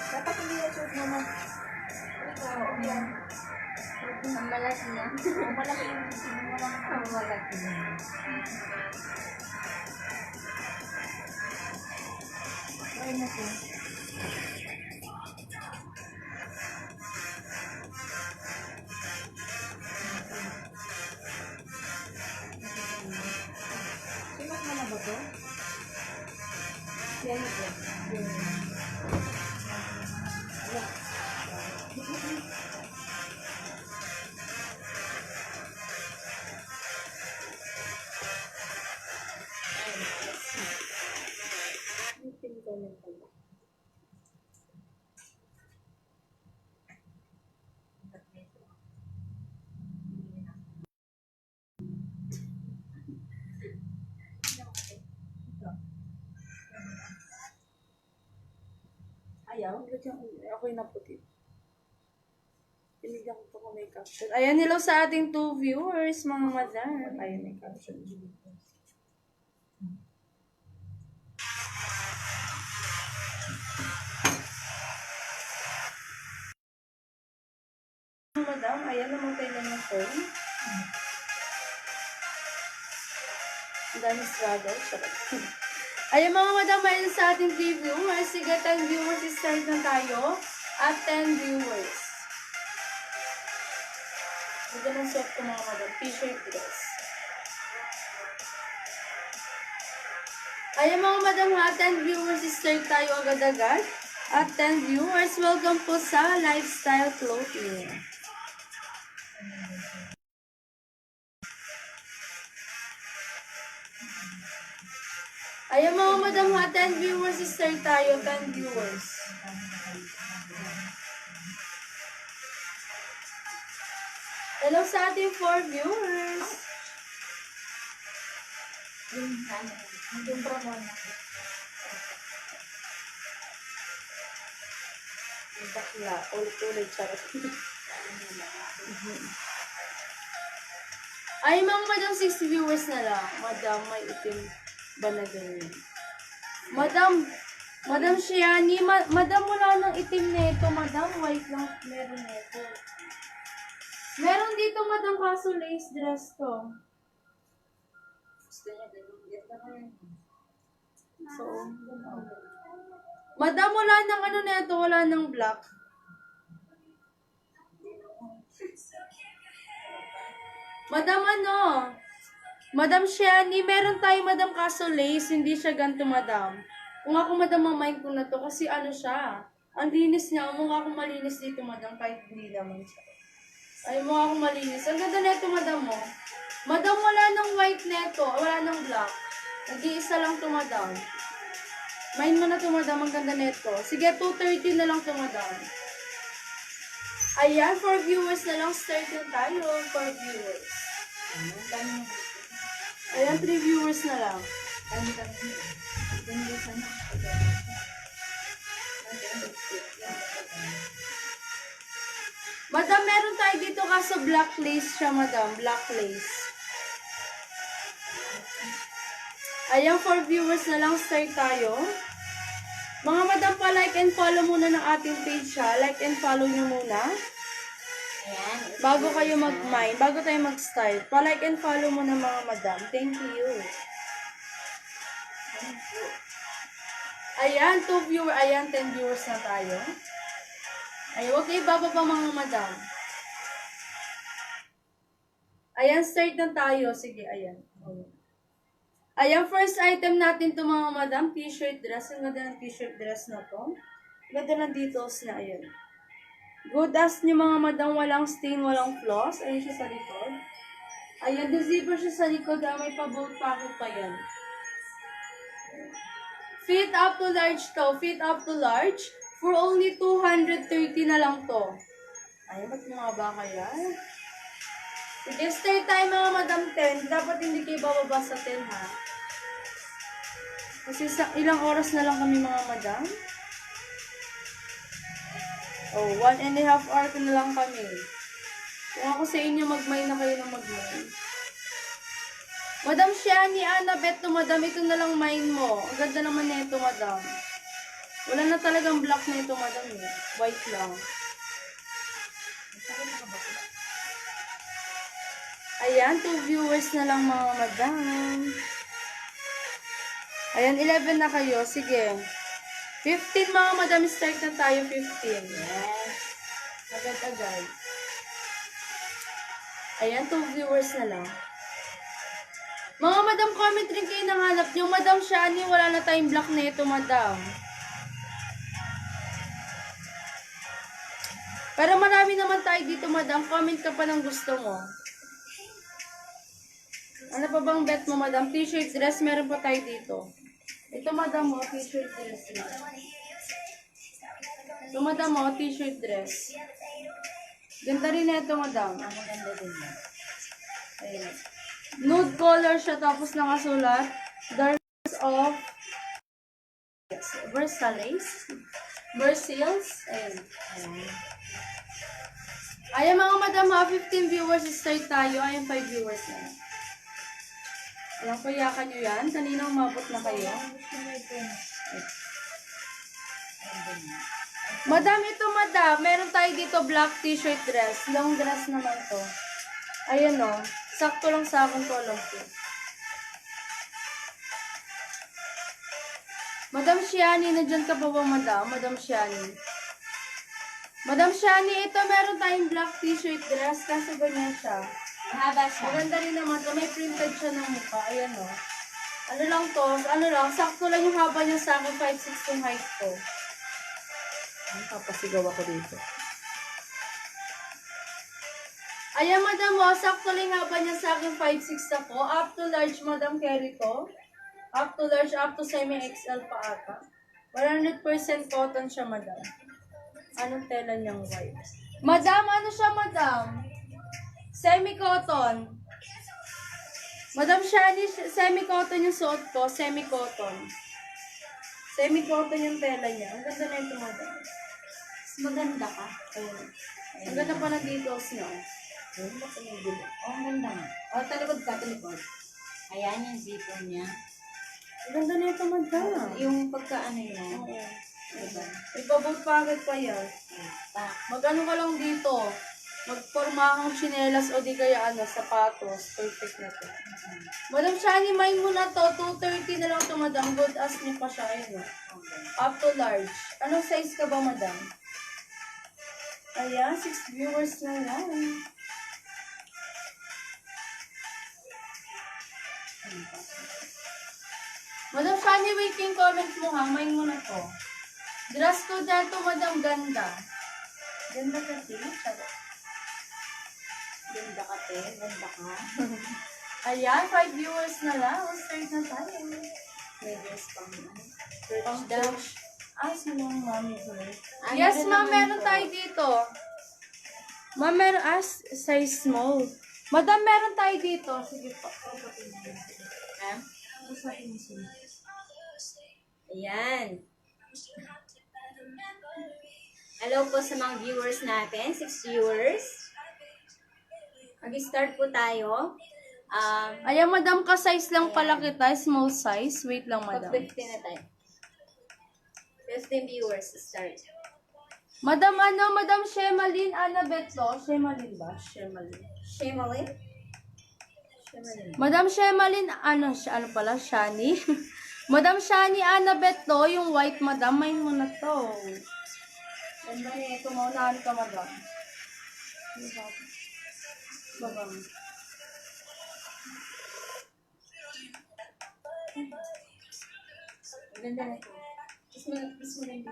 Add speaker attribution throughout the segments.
Speaker 1: Dapat hindi na suot mo na. Ang malaki yan. Ang malaki yung ang malaki yan. Try na po. Simak mo na ba ito? Yan ito.
Speaker 2: Ayaw? Ako'y naputi. Pinigyan ko pa kung may caption. Ayan, hello sa ating 2 viewers, mga madam. Ayan, may caption. Madam, ayan, namatay na yung phone. Ang dami struggle. Ayan mga madam, ayan sa ating 3 viewers. Sige, 10 viewers, start na tayo. At 10 viewers. Ito ng suot ko mga madam. T-shirt dress. Ayan mga madam ha, 10 viewers, start tayo agad-agad. At 10 viewers, welcome po sa Lifestyle Clothing. Ayan mga madam ha, 10 viewers, start tayo, 10 viewers. Hello sa ating 4 viewers.
Speaker 1: Yung promo na.
Speaker 2: Bakla, ulit-ulit, charot. Ay, mga madam, 6 viewers na lang. Madam, may itim ba na ganyan? Madam Shiani, madam wala nang itim nito, madam, white lang meron nito. Meron dito, madam, kaso lace dress to.
Speaker 1: Gusto niya din.
Speaker 2: So, madam, wala nang ano nito, wala nang black. Madam, ano? Madam Shiani, meron tayo, madam, kaso lace, hindi siya ganito, madam. Kung ako, madam, mamind ko na to, kasi ano siya, ang linis niya, mukha akong malinis dito, madam, kahit hindi naman siya. Ay, mukha akong malinis. Ang ganda nito, madam, mo. Madam, wala nang white neto, wala nang black. Nag-iisa lang to, madam. Mind mo na to, madam, ang ganda neto. Sige, 230 na lang to, madam. Ayan, 4 viewers na lang, start na tayo, 4 viewers. Ayan, 3 viewers na lang. Madam, meron tayo dito kaso black lace siya, madam. Black lace. Ayan, 4 viewers na lang, start tayo. Mga madam, pa-like and follow muna ng ating page ha. Like and follow nyo muna.
Speaker 1: Ayan.
Speaker 2: Bago kayo mag-mine, bago tayo mag-start. Pa-like and follow muna mga madam. Thank you. Ayan, 2 viewers. Ayan, 10 viewers na tayo. Ayan, huwag kayo bababa mga madam. Ayan, start na tayo. Sige, ayan. Ayan, first item natin to mga madam, t-shirt dress. Ang ganda ng t-shirt dress na to. Ganda ng details na, ayan. Good as nyo mga madam, walang stain, walang flaws. Ayan siya sa likod. Ayan, the zipper siya sa likod. May pa-bolt pocket pa yan. Fit up to large to. Fit up to large. For only 230 na lang to. Ayan, ba't mga ba kaya? Sige, stay tayo mga madam 10. Dapat hindi kayo bababa sa 10 ha. Kasi sa ilang oras na lang kami mga madam. Oh, 1.5 hour ko na lang kami. Kung ako sa inyo, mag-mine na kayo ng mag-mine. Madam Shani, Annabeth to madam, ito na lang mine mo. Ang ganda naman nito, madam. Wala na talagang black na ito, madam. Eh. White lang. Ayan, 2 viewers na lang mga madam. Ayan, 11 na kayo. Sige. 15 mga madam, start na tayo. 15. Yes. Agad-agad. Ayan, 2 viewers na lang. Mga madam, comment rin kayo nang hanap nyo. Madam Shani, wala na tayong black na ito, madam. Pero marami naman tayo dito, madam. Comment ka pa ng gusto mo. Ano pa bang bet mo, madam? T-shirt dress, meron pa tayo dito. Ito, madam, mo, t-shirt dress. Ito, madam, mo, t-shirt dress. Ganda rin na ito, madam. Ganda din. Ayan. Nude color siya, tapos nakasulat. Darks of Versailles. Versailles. Ayan. Ayan, mga madam, ha, 15 viewers, start tayo. Ayan, 5 viewers na. Alam ko, yakan nyo yan. Kanina umabot na kayo. Madam, ito madam. Meron tayo dito black t-shirt dress. Long dress naman to. Ayan o. Sakto lang sa akin to. Long to. Madam Shiani, nandyan ka pa ba, madam? Madam Shiani. Madam Shani, ito meron tayong black t-shirt dress. Kaso ganyan siya.
Speaker 1: Mahaba siya.
Speaker 2: Maganda rin naman to. May printed siya ng mukha. Ayan o. Ano lang to? Ano lang? Sakto lang yung haba niya sa akin. 5'6" yung height ko. Papasigaw ako dito. Ayan, madam o. Sakto lang yung haba niya sa akin. 5'6" ako. Up to large, madam, carry to. Up to large, up to semi-XL pa ata. 100% cotton siya, madam. Anong tela niyang white? Madam, ano siya, madam? Semi-cotton. Madam Shani, semi-cotton yung suot ko. Semi-cotton. Semi-cotton yung tela niya. Ang ganda na ito, madam.
Speaker 1: Mas maganda ka.
Speaker 2: Ayun. Ang ganda pa ng details niya.
Speaker 1: Ayun, basta may gulo. Oh, ang ganda nga. Oh, talikod ka, talikod. Ayan yung zipper niya.
Speaker 2: Ang ganda na ito, madam.
Speaker 1: Yung pagka-ano yan.
Speaker 2: Oo.
Speaker 1: Diba?
Speaker 2: Ipabot pa agad pa yan. Mag-ano ka lang dito. Magporma kang chinelas o di kaya sapatos. Perfect na to. Madam Shani, mine mo na to. 230 na lang to, madam. Good as me pa siya. Ayun, up to large. Anong size ka ba, madam? Ayan, 6 viewers na lang. Madam Shani, wait yung comment mo ha. Mine mo na to. Dress ko dyan to, madam. Ganda. Ganda kasi. Charot.
Speaker 1: Ganda ka, te. Ganda ka.
Speaker 2: Ayan, 5 viewers na lang. Start na tayo.
Speaker 1: May dress pang
Speaker 2: Pang
Speaker 1: daw.
Speaker 2: sinong mami ko?
Speaker 1: Ano
Speaker 2: Yes,
Speaker 1: din
Speaker 2: ma'am,
Speaker 1: naman
Speaker 2: meron
Speaker 1: po?
Speaker 2: tayo dito. Ma'am, meron size small. Madam, meron tayo dito. Sige po.
Speaker 1: Ha? Ayan. Hello po sa mga viewers natin. 6 viewers. Mag-start po tayo.
Speaker 2: Ayan, madam, ka-size lang pala kita. Small size. Wait lang,
Speaker 1: Pag
Speaker 2: madam.
Speaker 1: 15 na tayo. 15 viewers. Start.
Speaker 2: Madam, Madam Shemalyn, Annabeth to. Shemalyn ba? Shemalyn.
Speaker 1: Shemalyn? Shemalyn.
Speaker 2: Madam Shemalyn, ano pala? Shani? Madam Shani, Annabeth to. Yung white, madam. Mine mo na to. Ganda niya ito. Maunahan ka, madam. Babang.
Speaker 1: Ganda na ito. Kiss mo lang yung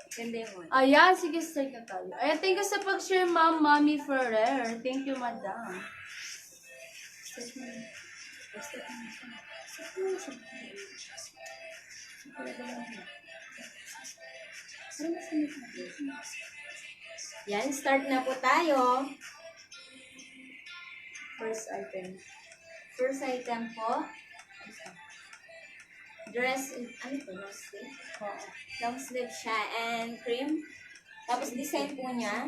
Speaker 1: Ganda yung one.
Speaker 2: Ayan, sige, start na tayo. Ayan, thank you sa pag-share, ma'am, Mami Ferrer. Thank you, madam.
Speaker 1: Yan, start na po tayo.
Speaker 2: First item.
Speaker 1: First item po. Dress, ano po, long sleeve?
Speaker 2: Oo.
Speaker 1: Long sleeve siya and cream. Tapos design po niya,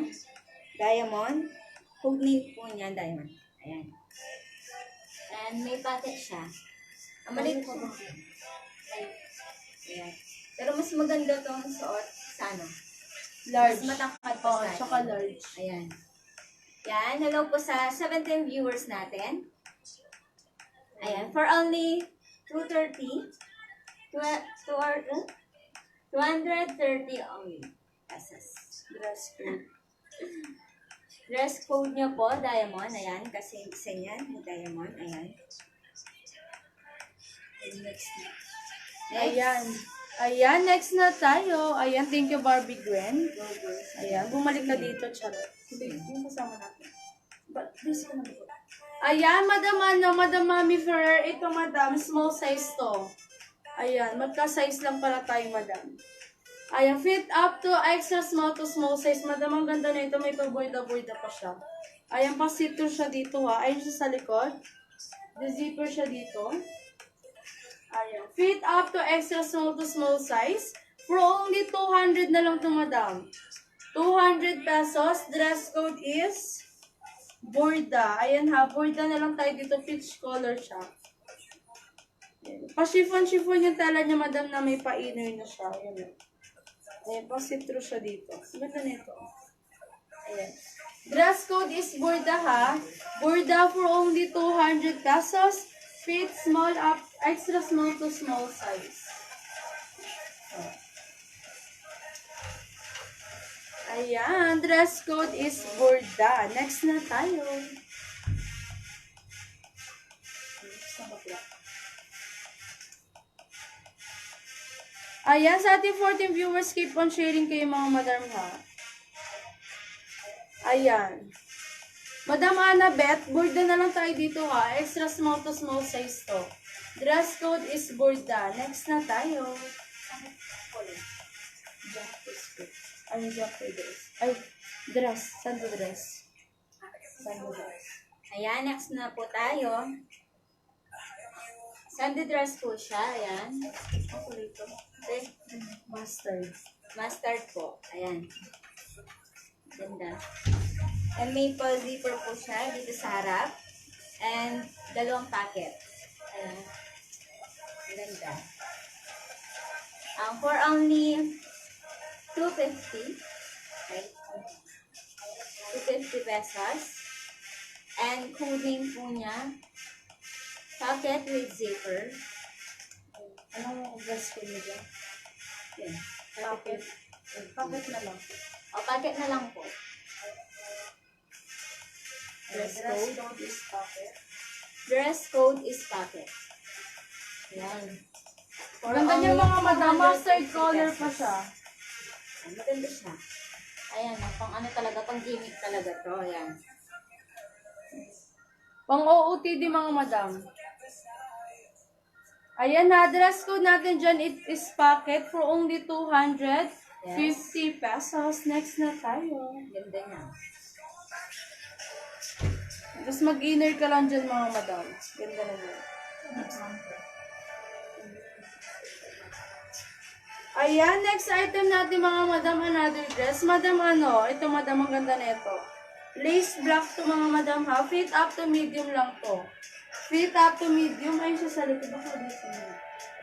Speaker 1: diamond. Hook nail po niya, diamond. Ayan. And may pocket siya. Ang maliit po. Ayan. Pero mas maganda tong suot sa ano?
Speaker 2: Large.
Speaker 1: Mas matangkad pa
Speaker 2: Oo,
Speaker 1: sa atin.
Speaker 2: tsaka large.
Speaker 1: Ayan. Yan. Hello po sa 17 viewers natin. Ayan. For only 230. 230 only pesos.
Speaker 2: Dress code.
Speaker 1: Dress code niya po, diamond. Ayan. Kasi yung design yan. Yung diamond. Ayan. And next.
Speaker 2: Ayan. Ayan, next na tayo. Ayan, thank you Barbie Gwen. Ayan, bumalik ka dito, charot. Hindi, yung kasama natin. But, please ka na dito. Ayan, Madam Mami Ferrer. Ito, Madam, small size to. Ayan, magka-size lang para tayo, Madam. Ayan, fit up to extra small to small size. Madam, ang ganda na ito. May paborda-borda pa siya. Ayan, pa-zipper siya dito, ha. Ayan siya sa likod. The zipper siya dito. Ayan. Fit up to extra small to small size. For only 200 na lang to, Madam. 200 pesos. Dress code is borda. Ayan ha, borda na lang tayo dito. Peach color siya. Pa-chiffon-chiffon yung tela niya, Madam, na may pa-inner na siya. Ayan. Ayan, pa-see-through siya dito. Ganda nito. Ayan. Dress code is borda ha. Borda for only 200 pesos. Fit small up, extra small to small size. Ayan, dress code is borda. Next na tayo. Ayan, sa ating 14 viewers, keep on sharing kayo mga madam ha. Ayan. Madam Annabeth, borda na lang tayo dito ha. Extra small to small size to. Dress code is borda. Next na tayo. Ano jumper dress? Ay, dress. Saan to dress? Saan to dress?
Speaker 1: Ayan, next na po tayo. Sunday dress po siya. Ayan.
Speaker 2: Ako dito.
Speaker 1: Okay.
Speaker 2: Mustard.
Speaker 1: Mustard po. Ayan. Ganda. And may zipper po siya dito sa harap. And dalawang packet. Ayan. Ganda. For only 250. Okay. 250 pesos. And cooling po niya. Pocket with zipper.
Speaker 2: Anong dress code mo dyan?
Speaker 1: Yan.
Speaker 2: Pocket. Pocket na lang.
Speaker 1: O, packet na lang po.
Speaker 2: Dress code is pocket.
Speaker 1: Dress code is pocket. Yan.
Speaker 2: Ganda niya mga madam. Mustard color pa siya.
Speaker 1: Ayan, maganda siya. Ayan, pang ano talaga, pang gimmick talaga to. Ayan.
Speaker 2: Pang OOTD mga madam. Ayan na, dress code natin dyan, it is pocket for only 250 pesos. Next na tayo.
Speaker 1: Ganda niya.
Speaker 2: Tapos mag-inner ka lang dyan mga madam. Ganda na yun. Ayan, next item natin mga madam, another dress. Madam ano, ito madam, ang ganda na ito. Lace black to mga madam ha. Fit up to medium lang to. Fit up to medium. Ayun siya sa likod. Baka dito na.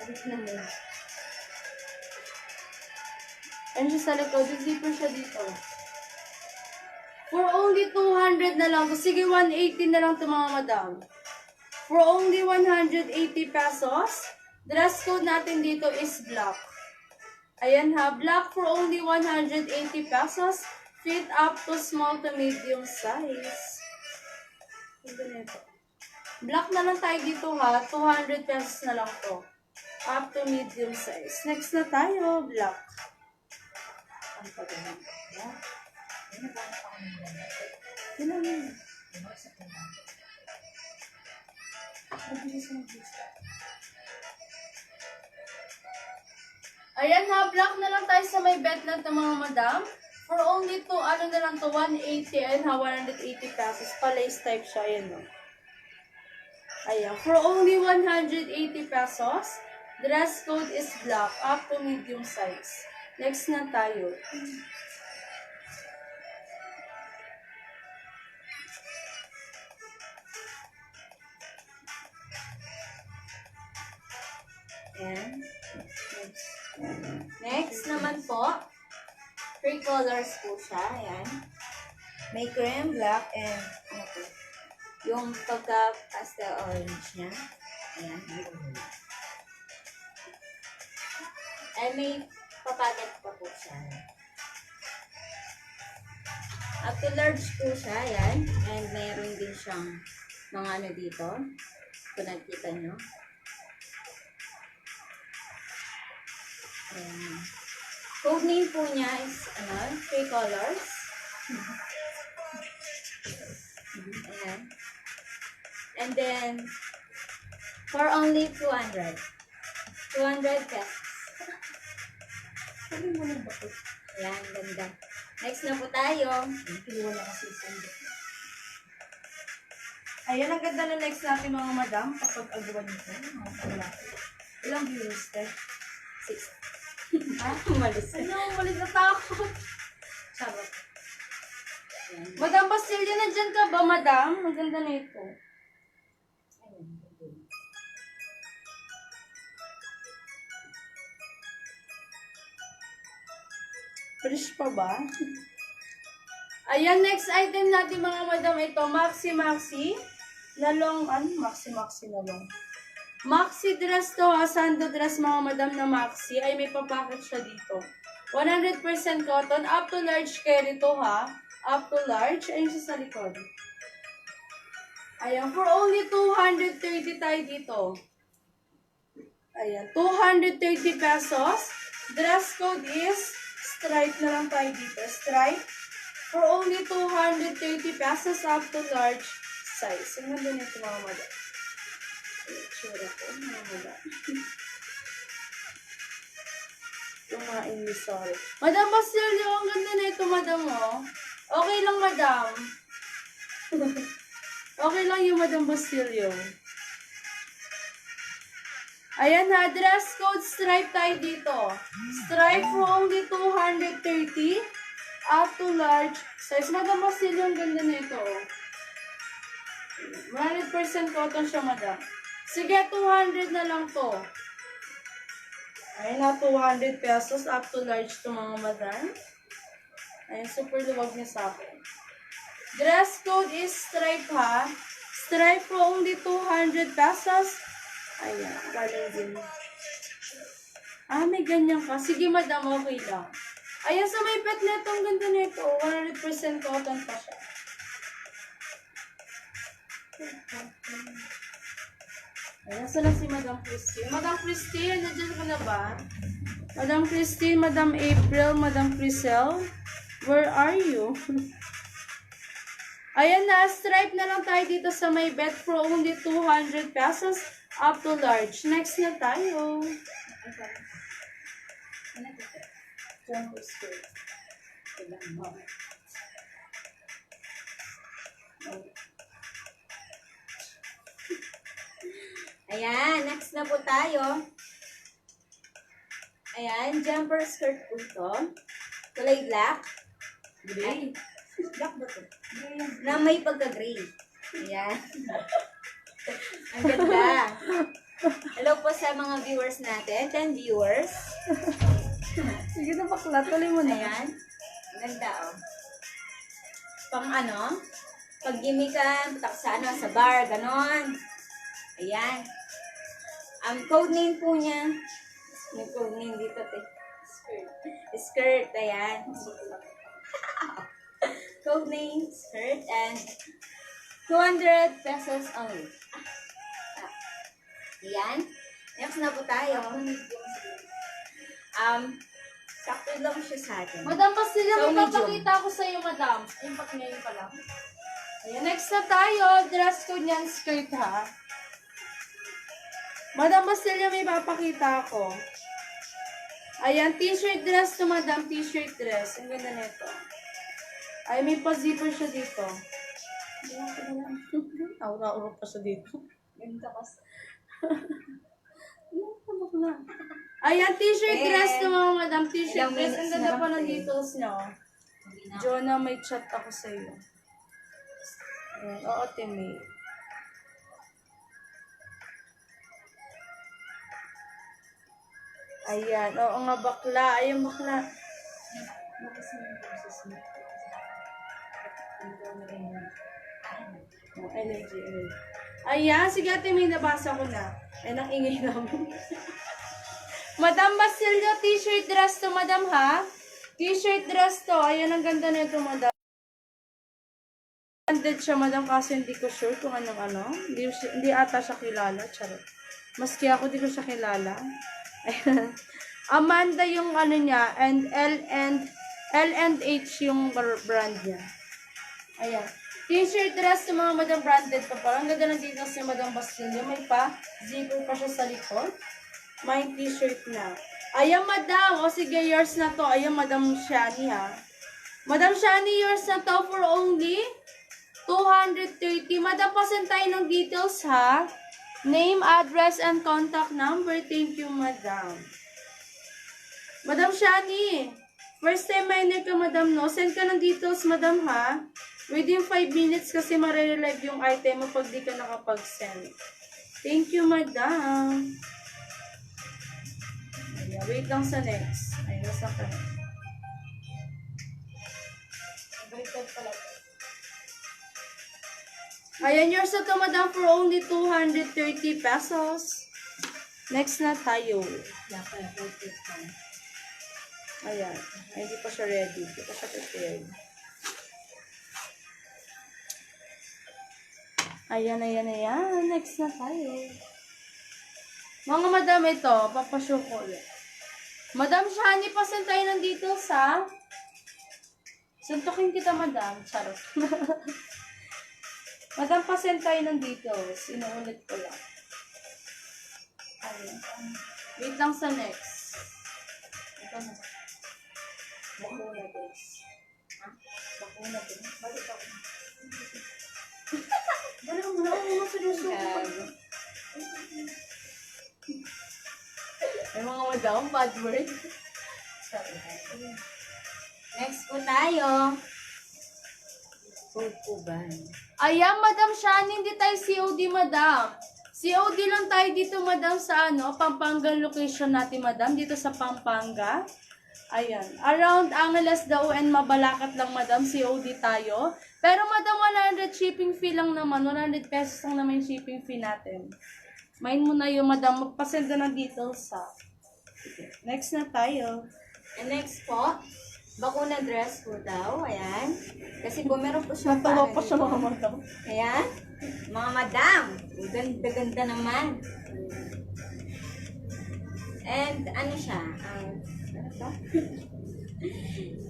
Speaker 2: Dito na yun. Ayun siya sa likod. Zipper siya dito. For only 200 na lang. Sige, 180 na lang to mga madam. For only 180 pesos. Dress code natin dito is black. Ayan ha. Black for only 180 pesos. Fit up to small to medium size. Ito na ito. Black na lang tayo dito ha. 200 pesos na lang to. Up to medium size. Next na tayo. Black. Ang pagano. Yan lang yun. Ayan ha. Black na lang tayo sa may bet lang ng mga madam. For only to, ano na lang to, 180. Ayan ha. 180 pesos. Pa-lace type siya. Ayan no. Ayan, for only 180 pesos, dress code is black, up to medium size. Next na tayo.
Speaker 1: Ayan. Next naman po, 3 colors po siya. Ayan. May cream, black, and ano po, yung pagka-pastel orange niya. Ayan. And may papagat pa po siya. Up to large po siya. Ayan. And mayroon din siyang mga ano dito. Kung nakita nyo. Ayan. Code name po niya is, 3 colors. Ayan. And then, for only 200. 200 pesos.
Speaker 2: Sabi mo na ba ito?
Speaker 1: Ayan, ganda. Next na po tayo.
Speaker 2: Kinuha na kasi sando. Ayan, ang ganda na next natin mga madam kapag agawan nito. Mga palaki. Ilang viewers tayo?
Speaker 1: 6. Ah, umalis.
Speaker 2: Ano, malit na takot. Charot.
Speaker 1: Ayan.
Speaker 2: Madam Basilia, nandyan ka ba, madam? Ang ganda na ito. Fresh pa ba? Ayan, next item natin mga madam, ito, Maxi na long, Maxi na long. Maxi dress to, sando dress mga madam na Maxi, ay may papacket siya dito. 100% cotton, up to large carry to ha. Up to large, ayun siya sa likod. Ayan, for only 230 tayo dito. Ayan, 230 pesos. Dress code is stripe na lang tayo dito. Stripe. For only 230 pesos up to large size. Ang ganda nito mga madam. Tsura ko, mga madam. Yung mga English, sorry. Madam Basilio, ang ganda nito madam oh. Okay lang madam. Okay lang yung madam Basilio. Ayan ha, dress code stripe tayo dito. Stripe for only 230 up to large size. Madam Basilio, ang ganda nito. 100% cotton siya, madam. Sige, 200 na lang to. Ayan na, 200 pesos up to large to mga madam. Ayan, super luwag niya sa akin. Dress code is stripe ha. Stripe for only 200 pesos. Ayan, galing din. Ah, may ganyan ka. Sige, madam, okay lang. Ayan, sa may pet neto, ang ganda nito. 100% cotton pa siya. Ayan, saan na si Madam Christine? Madam Christine, nandiyan ka na ba? Madam Christine, Madam April, Madam Crisel, where are you? Ayan na, stripe na lang tayo dito sa may bet for only 200 pesos up to large. Next na tayo. Jumper skirt.
Speaker 1: Ayan, next na po tayo. Ayan, jumper skirt po ito. Kulay black. Gray. Black ba ito? Na may pagka-gray. Ayan. Ang ganda. Hello po sa mga viewers natin. 10 viewers.
Speaker 2: Sige na bakla, tuloy mo na.
Speaker 1: Ayan. Ang ganda, oh. Pang ano? Pag-gimikan, patak sa ano, sa bar, ganon. Ayan. Ang code name po niya, may code name dito, te. Skirt. Skirt, ayan. Code name, skirt, and 200 pesos only. Ayan. Next na po tayo. Sakto lang siya sa atin.
Speaker 2: Madam Basilia,
Speaker 1: So,
Speaker 2: may
Speaker 1: medium.
Speaker 2: papakita ko sa iyo, madam. Ayun, pag ngayon pa lang. Ayan, next na tayo. Dress code niyan, skirt ha. Madam Basilia, may papakita ako. Ayan, t-shirt dress to madam, t-shirt dress. Ang ganda nito. Ay, may pa-zipper siya dito. Aura-aura pa siya dito.
Speaker 1: Ganda kasi.
Speaker 2: Ayan, t-shirt
Speaker 1: Eh,
Speaker 2: dress to mga madam, t-shirt
Speaker 1: ilang
Speaker 2: dress.
Speaker 1: minutes
Speaker 2: Ang
Speaker 1: na
Speaker 2: ganda
Speaker 1: lang
Speaker 2: pa ng
Speaker 1: to eh.
Speaker 2: details niya. Jonah, may chat ako sa iyo. Ayan, oo, Timmy. Ayan, oo nga bakla. Ayun bakla. Oh, energy. Ayan, sige ate, may nabasa ko na. Ay, nang ingay namin. Madam Basilio, t-shirt dress to, madam ha? T-shirt dress to. Ayan, ang ganda na ito, madam. Branded siya, madam, kaso hindi ko sure kung anong ano. Hindi ata siya kilala. Charot. Maski ako, di ko siya kilala. Ayan. Amanda yung ano niya, and L&H yung brand niya. Ayan. T-shirt dress ng mga madam branded pa pala. Ang ganda ng details ni Madam Basilio. May pa, zipper pa siya sa likod. May t-shirt na. Ayan, madam. O sige, yours na to. Ayan, Madam Shani ha. Madam Shani, yours na to for only 230. Madam, pasan tayo ng details ha. Name, address, and contact number. Thank you, madam. Madam Shani, first time miner ka, madam, no? Send ka ng details, madam, ha? Within 5 minutes kasi marirelive yung item mo pag di ka nakapag-send. Thank you, madam. Ayan, wait lang sa next. Ay, nasa ka. Ayan, yours na to, madam, for only 230 pesos. Next na tayo. Ayan. Ay, hindi pa siya ready. Hindi pa siya prepared. Ayan. Next na tayo. Mga madam, ito. Papashow ko ulit. Madam Shani, pasan tayo nandito sa... Suntukin kita, madam. Charot. Madam, pasan tayo nandito. Sinuulit ko lang. Ayan. Wait lang sa next. Ito na. Bakuna dress. Ha? Bakuna dress? Balik ako. Balik mo na ako sinusuko.
Speaker 1: May mga madam, bad word. Next po tayo. Food po ba?
Speaker 2: Ayan, Madam Shani, hindi tayo COD, madam. COD lang tayo dito, madam, sa ano, Pampanga location natin, madam. Dito sa Pampanga. Ayan. Around Angeles daw and Mabalacat lang, madam. COD tayo. Pero, madam, 100 shipping fee lang naman. 100 pesos lang naman yung shipping fee natin. Mind mo na yung madam. Magpasend na ng details, ha. Okay. Next na tayo.
Speaker 1: And next po, bakuna dress po daw. Ayan. Kasi po meron po siya
Speaker 2: Natawa pa siya, mga madam.
Speaker 1: Ayan. Mga madam. Ganda-ganda naman. And ano siya? Ano to?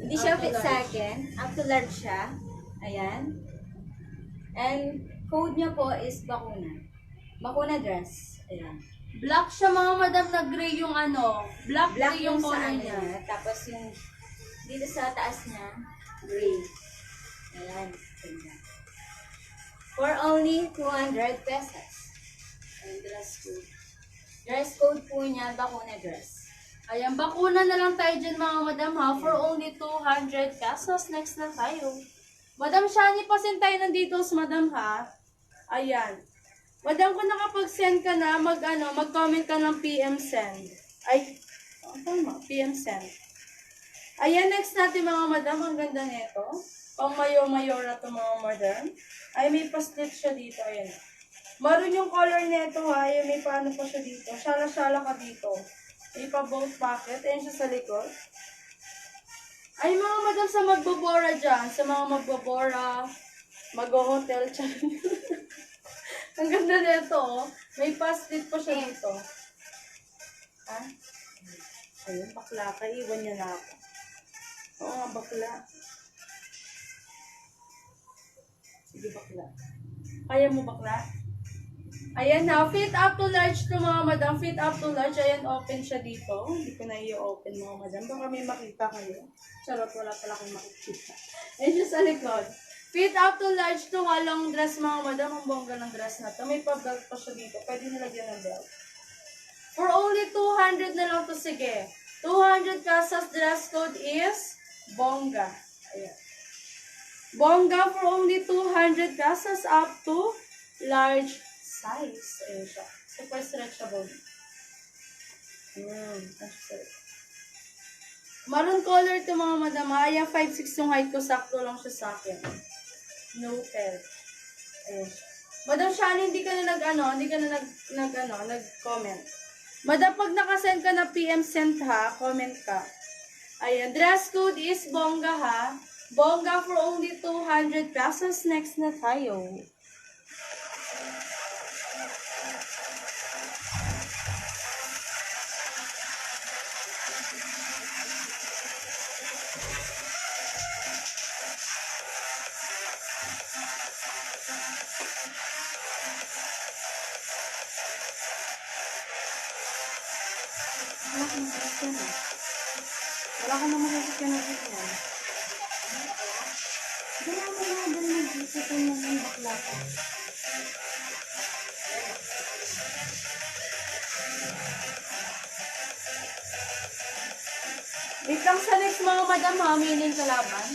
Speaker 1: Hindi siya fit sa akin. Up to large siya. Ayan. And code niya po is bakuna. Bakuna dress. Ayan.
Speaker 2: Black siya, mga madam, na gray yung ano. Black gray yung
Speaker 1: sa
Speaker 2: color
Speaker 1: ano
Speaker 2: niya.
Speaker 1: niya. Tapos yung dito sa taas niya, gray. Ayan. Ganda. For only 200 pesos. Ayan, dress code. Dress code po niya, bakuna dress.
Speaker 2: Ayan, bakuna na lang tayo dyan, mga madam, ha? For only 200 pesos. Next na tayo. Madam Shani, pasin tayo nandito sa madam, ha? Ayan. Madam, kung nakapag-send ka na, mag-comment ka ng PM send. Ay, tama, PM send. Ayan, next natin, mga madam. Ang ganda nito. Pang mayo-mayo na ito, mga madam. Ay, may pa-split siya dito. Ayan. Maroon yung color nito, ha? Ayan, may paano pa siya dito. Shala-shala ka dito. May pa-both pocket. Ayan siya sa likod. Ay, mga madam, sa magbobora dyan. Sa mga magbobora, mag-hotel, Ang ganda nito, oh. May pa-split pa siya dito. Ha? Ayun, bakla ka. Iwan niya na ako. Oo nga, bakla. Sige, bakla. Kaya mo, bakla? Ayan na. Fit up to large to, mga madam. Fit up to large. Ayan, open siya dito. Hindi ko na i-open, mga madam. Baka may makita kayo. Charot, wala pala akong makikita. Ayan siya sa likod. Fit up to large to, walang dress, mga madam. Ang bongga ng dress na to. May pa-belt pa siya dito. Pwede nilagyan ng belt. For only 200 na lang to, sige. 200 pesos, dress code is bongga. Ayan. Bongga for only 200 pesos up to large size. Ayan siya. Super stretchable. Maroon color to mga madam. Ayan, 5'6" yung height ko. Sakto lang siya sa akin. Noted. Ayun. Madam Shani, hindi ka na nag-comment. Madam, pag nakasend ka na PM sent ha, comment ka. Ayan, dress code is bongga ha. Bongga for only 200 pesos. Next na tayo. Wala ka naman nasasyan na dito yan. Wala ka naman nag-isip yung bakla ka. Wait lang sa next mga madam ha, meaning kalaban.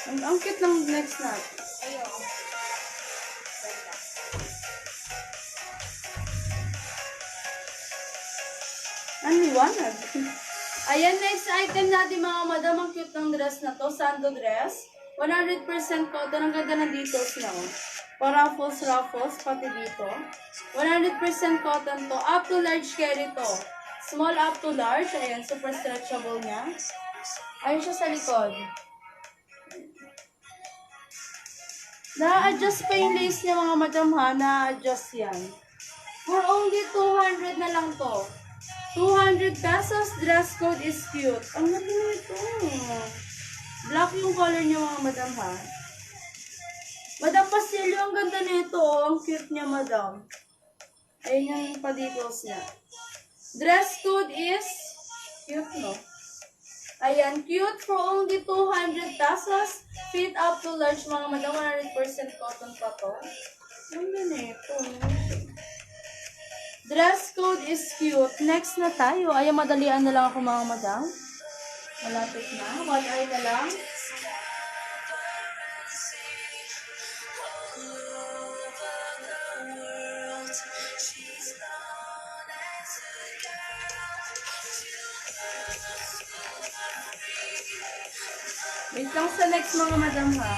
Speaker 2: Ang cute ng next natin.
Speaker 1: Ayun.
Speaker 2: Ang liwanag. Ayan, next item natin mga madam. Ang cute ng dress na to. Sando dress. 100% cotton. Ang ganda ng details niya. Oh. Ruffles, pati dito. 100% cotton to. Up to large carry to. Small up to large. Ayan, super stretchable niya. Ayun siya sa likod. Na-adjust pa yung lace niya mga madam ha. Na-adjust yan. For only 200 na lang to. 200 pesos. Dress code is cute. Ang ganda nito. Black yung color niya mga madam ha. Madam Pastelio, ang ganda nito. Ang cute niya madam. Ayun yung pa-details niya. Dress code is cute no. Ayan, cute for only 200 pesos. Fit up to large mga madam. 100% cotton pa to. Ang ganda nito. Dress code is cute. Next na tayo. Ayan, madalian na lang ako mga madam. Malapit na. One eye na lang. Wait lang sa next mga madam ha.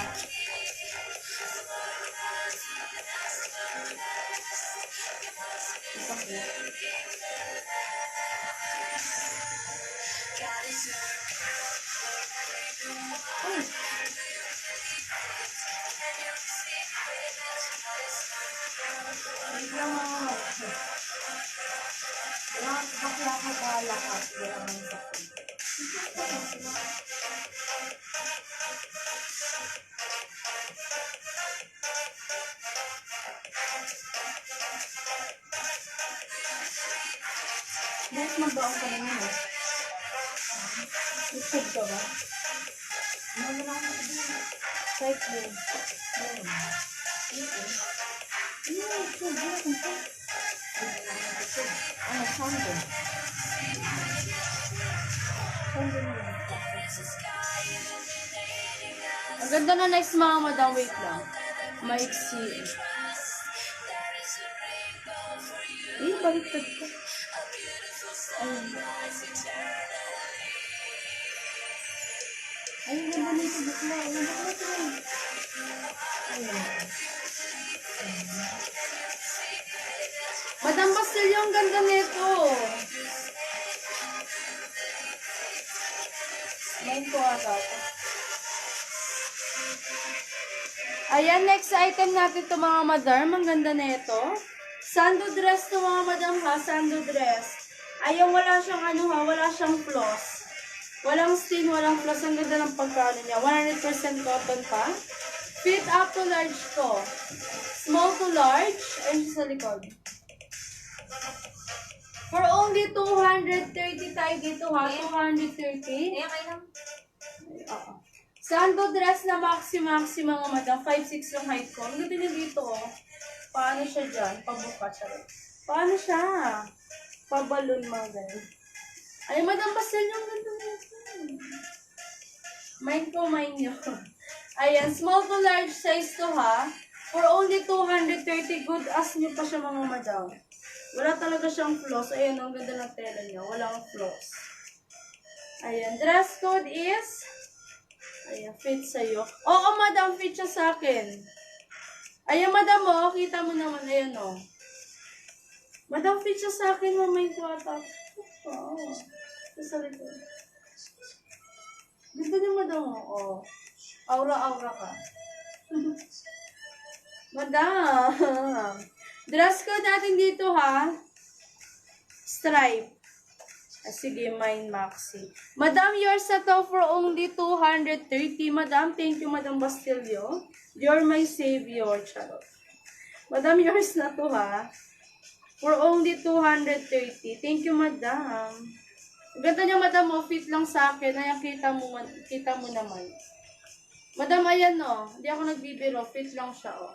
Speaker 2: Wait lang mga madam. Bakla ka ba lakas? Bakit magbaon ka naman eh? Isip ka ba? Ano mo lang ako sabihin? Cycling. Ano, sando. Sando na lang. Ang ganda na next mga madam, wait lang. Maiksi. Baliktad ka. Ayun. Ayun, ganda nito, bakla. Ayun, bakla ito. Ayun. Madam Pastelio, ang ganda nito. Main ko ata ito. Ayan, next item natin to mga madam. Ang ganda nito. Sando dress to mga madam ha. Sando dress. Ayan, wala siyang ano ha. Wala siyang floss. Walang stain, walang floss. Ang ganda ng pagkano niya. 100% cotton pa. Fit up to large to. Small to large. Ayun siya sa likod. For only 230 tayo dito ha. 230.
Speaker 1: Kaya kayo lang.
Speaker 2: Oo. Sando dress na maxi mga madam. 5'6" yung height ko. Ang ganda niya dito oh. Paano siya dyan? Pabuka siya. Paano siya? Pabalon mga ganyan. Ay, madam Pastelio, ang ganda nito. Mind ko, mind nyo. Ayan, small to large size to ha. For only 230, good as nyo pa siya mga madam. Wala talaga siyang flaws. Ayan, ang ganda ng tela niya. Walang flaws. Ayan, dress code is, ayan, fit sa'yo. Oo, madam, fit siya sa akin. Ayan, madam, oh, kita mo naman, ayan, oh. Madam, fit siya sa akin, mamay ko ata. Oo. Sa likod. Ganda niya, madam, oh. Aura-aura ka. Madam. Dress code natin dito, ha? Stripe. Sige, mine maxi. Madam, yours na to for only 230. Madam, thank you, Madam Bastilio. You're my savior, charot. Madam, yours na to, ha? For only 230. Thank you, Madam. Ganda niya, Madam, oh, fit lang sa akin. Ayan, kita mo naman. Madam, ayan, oh. Hindi ako nagbibiro. Fit lang siya, oh.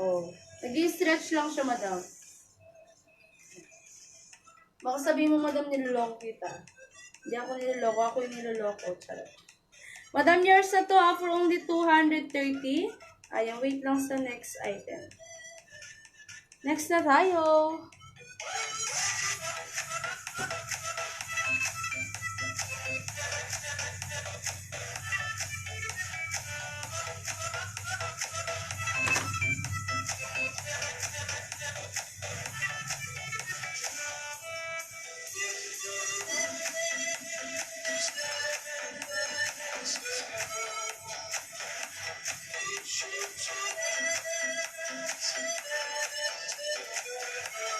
Speaker 2: Oh. Nag-i-stretch lang siya, Madam. Baka sabihin mo, Madam, niloloko kita. Hindi ako niloloko. Ako yung niloloko. Charot. Madam, yours na to, ha, for only 230. Ayan, wait lang sa next item. Next na tayo.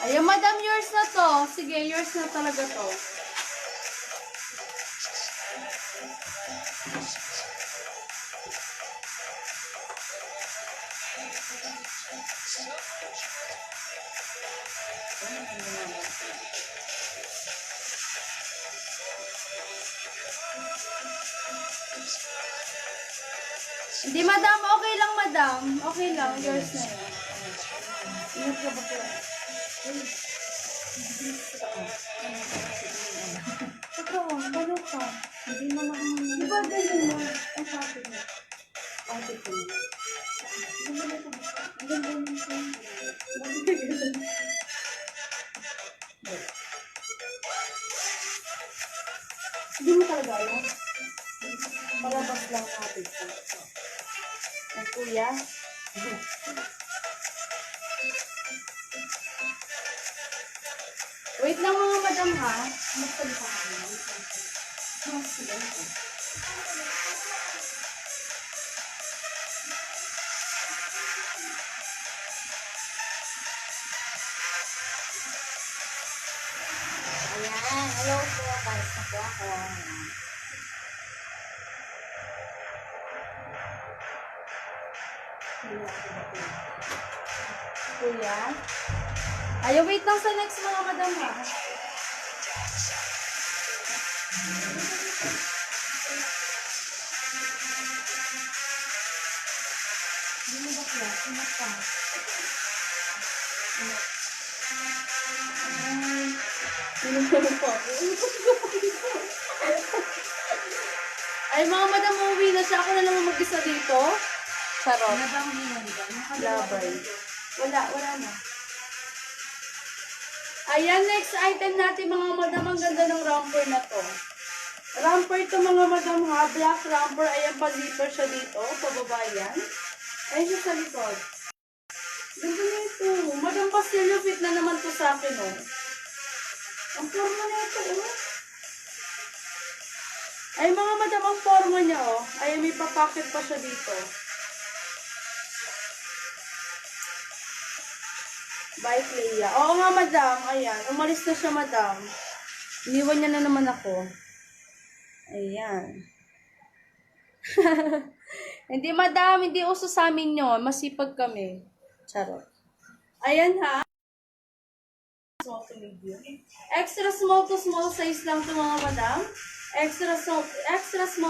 Speaker 2: Ayan, Madam, yours na to. Sige, yours na talaga to. Hindi, Madam. Okay lang, Madam. Okay lang. Yours na yun. Ingat ka ba po? Totoo, balo ka. Hindi mo na kami. Di ba ganyan mo? Ang sabi mo. Ang sabi mo. Hindi mo na kami. Ang ganda mo siya. Hindi mo talaga alam. Palabas lang natin. Ang kuya. Wait lang mga madam ha. Magsalita ka na.
Speaker 1: Ayan, hello po. Paris na po ako.
Speaker 2: Kuya. Ayaw, wait lang sa next mga madam ha. Hindi mo ba kaya? Sinat ka. Ay, mga madam, uwi na siya. Ako na naman mag-isa dito. Charot.
Speaker 1: Ano bang yun?
Speaker 2: Labay. Wala na. Ayan, next item natin mga madam. Ang ganda ng romper na to. Romper to mga madam ha. Black romper. Ayan, pa-zipper siya dito. Pababa yan. Ayan siya sa likod. Ganda na ito. Madam Pastelio, fit na naman to sa akin, oh. Ang forma na ito, oh. Ay, mga madam, ang forma niya, oh. Ay, may papacket pa siya dito. Bye, Clea. Oo nga, madam. Ayan. Umalis na siya, madam. Iniwan niya na naman ako. Ayan. Hindi, madam. Hindi uso sa amin yun. Masipag kami. Charot. Ayan, ha. Small to medium. Extra small to small size lang to mga madam. Extra small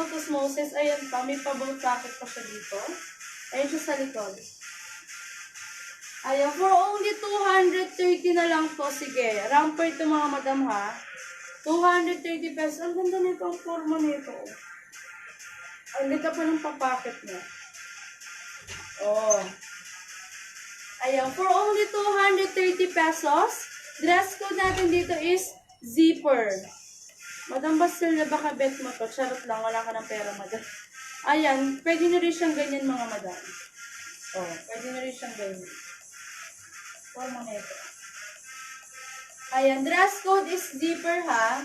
Speaker 2: to small size. Ayan pa. May pa-boat packet pa siya dito. Ayan siya sa likod. Ayan, for only 230 na lang po. Sige, romper ito mga madam ha. 230 pesos. Ang ganda nito, ang forma nito. Ang ganda pa ng papacket niya. Oh. Ayan, for only 230 pesos, dress code natin dito is zipper. Madam Bastel na baka bet mo to. Charot lang, wala ka ng pera, madam. Ayan, pwede na rin siyang ganyan mga madam. Oh, pwede na rin siyang ganyan. Forma na ito. Ayan, dress code is zipper ha.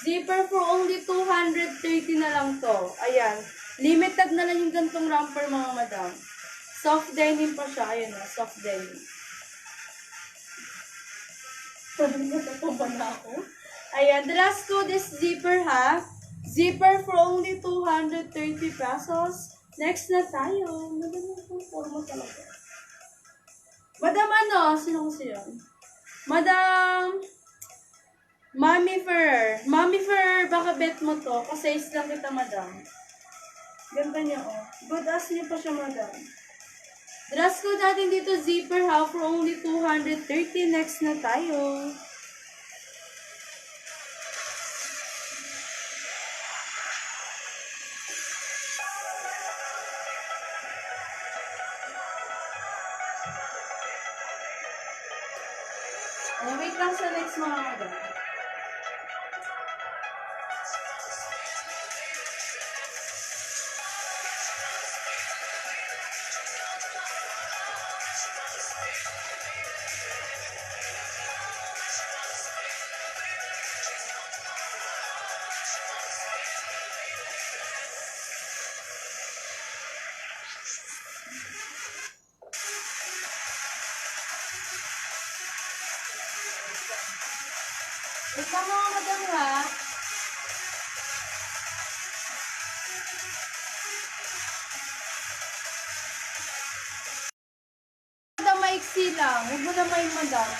Speaker 2: Zipper for only 230 na lang to. Ayan, limited na lang yung gantong romper mga madam. Soft denim pa siya. Ayan na, soft denim. Natatawa na ako. Ayan, dress code is zipper ha. Zipper for only 230 pesos. Next na tayo. Madam, ang forma talaga. Madam ano? Sino kasi yun? Madam Mami Fer. Mami Fer, baka bet mo to. Kasi is lang kita, madam. Ganda niya, oh. Good as niya pa siya, madam. Dress code natin dito, zipper ha, for only 230. Next na tayo. Wait lang sa next mga madam. Wait lang mga madam ha. Madam, maiksi lang. Huwag mo na may madam.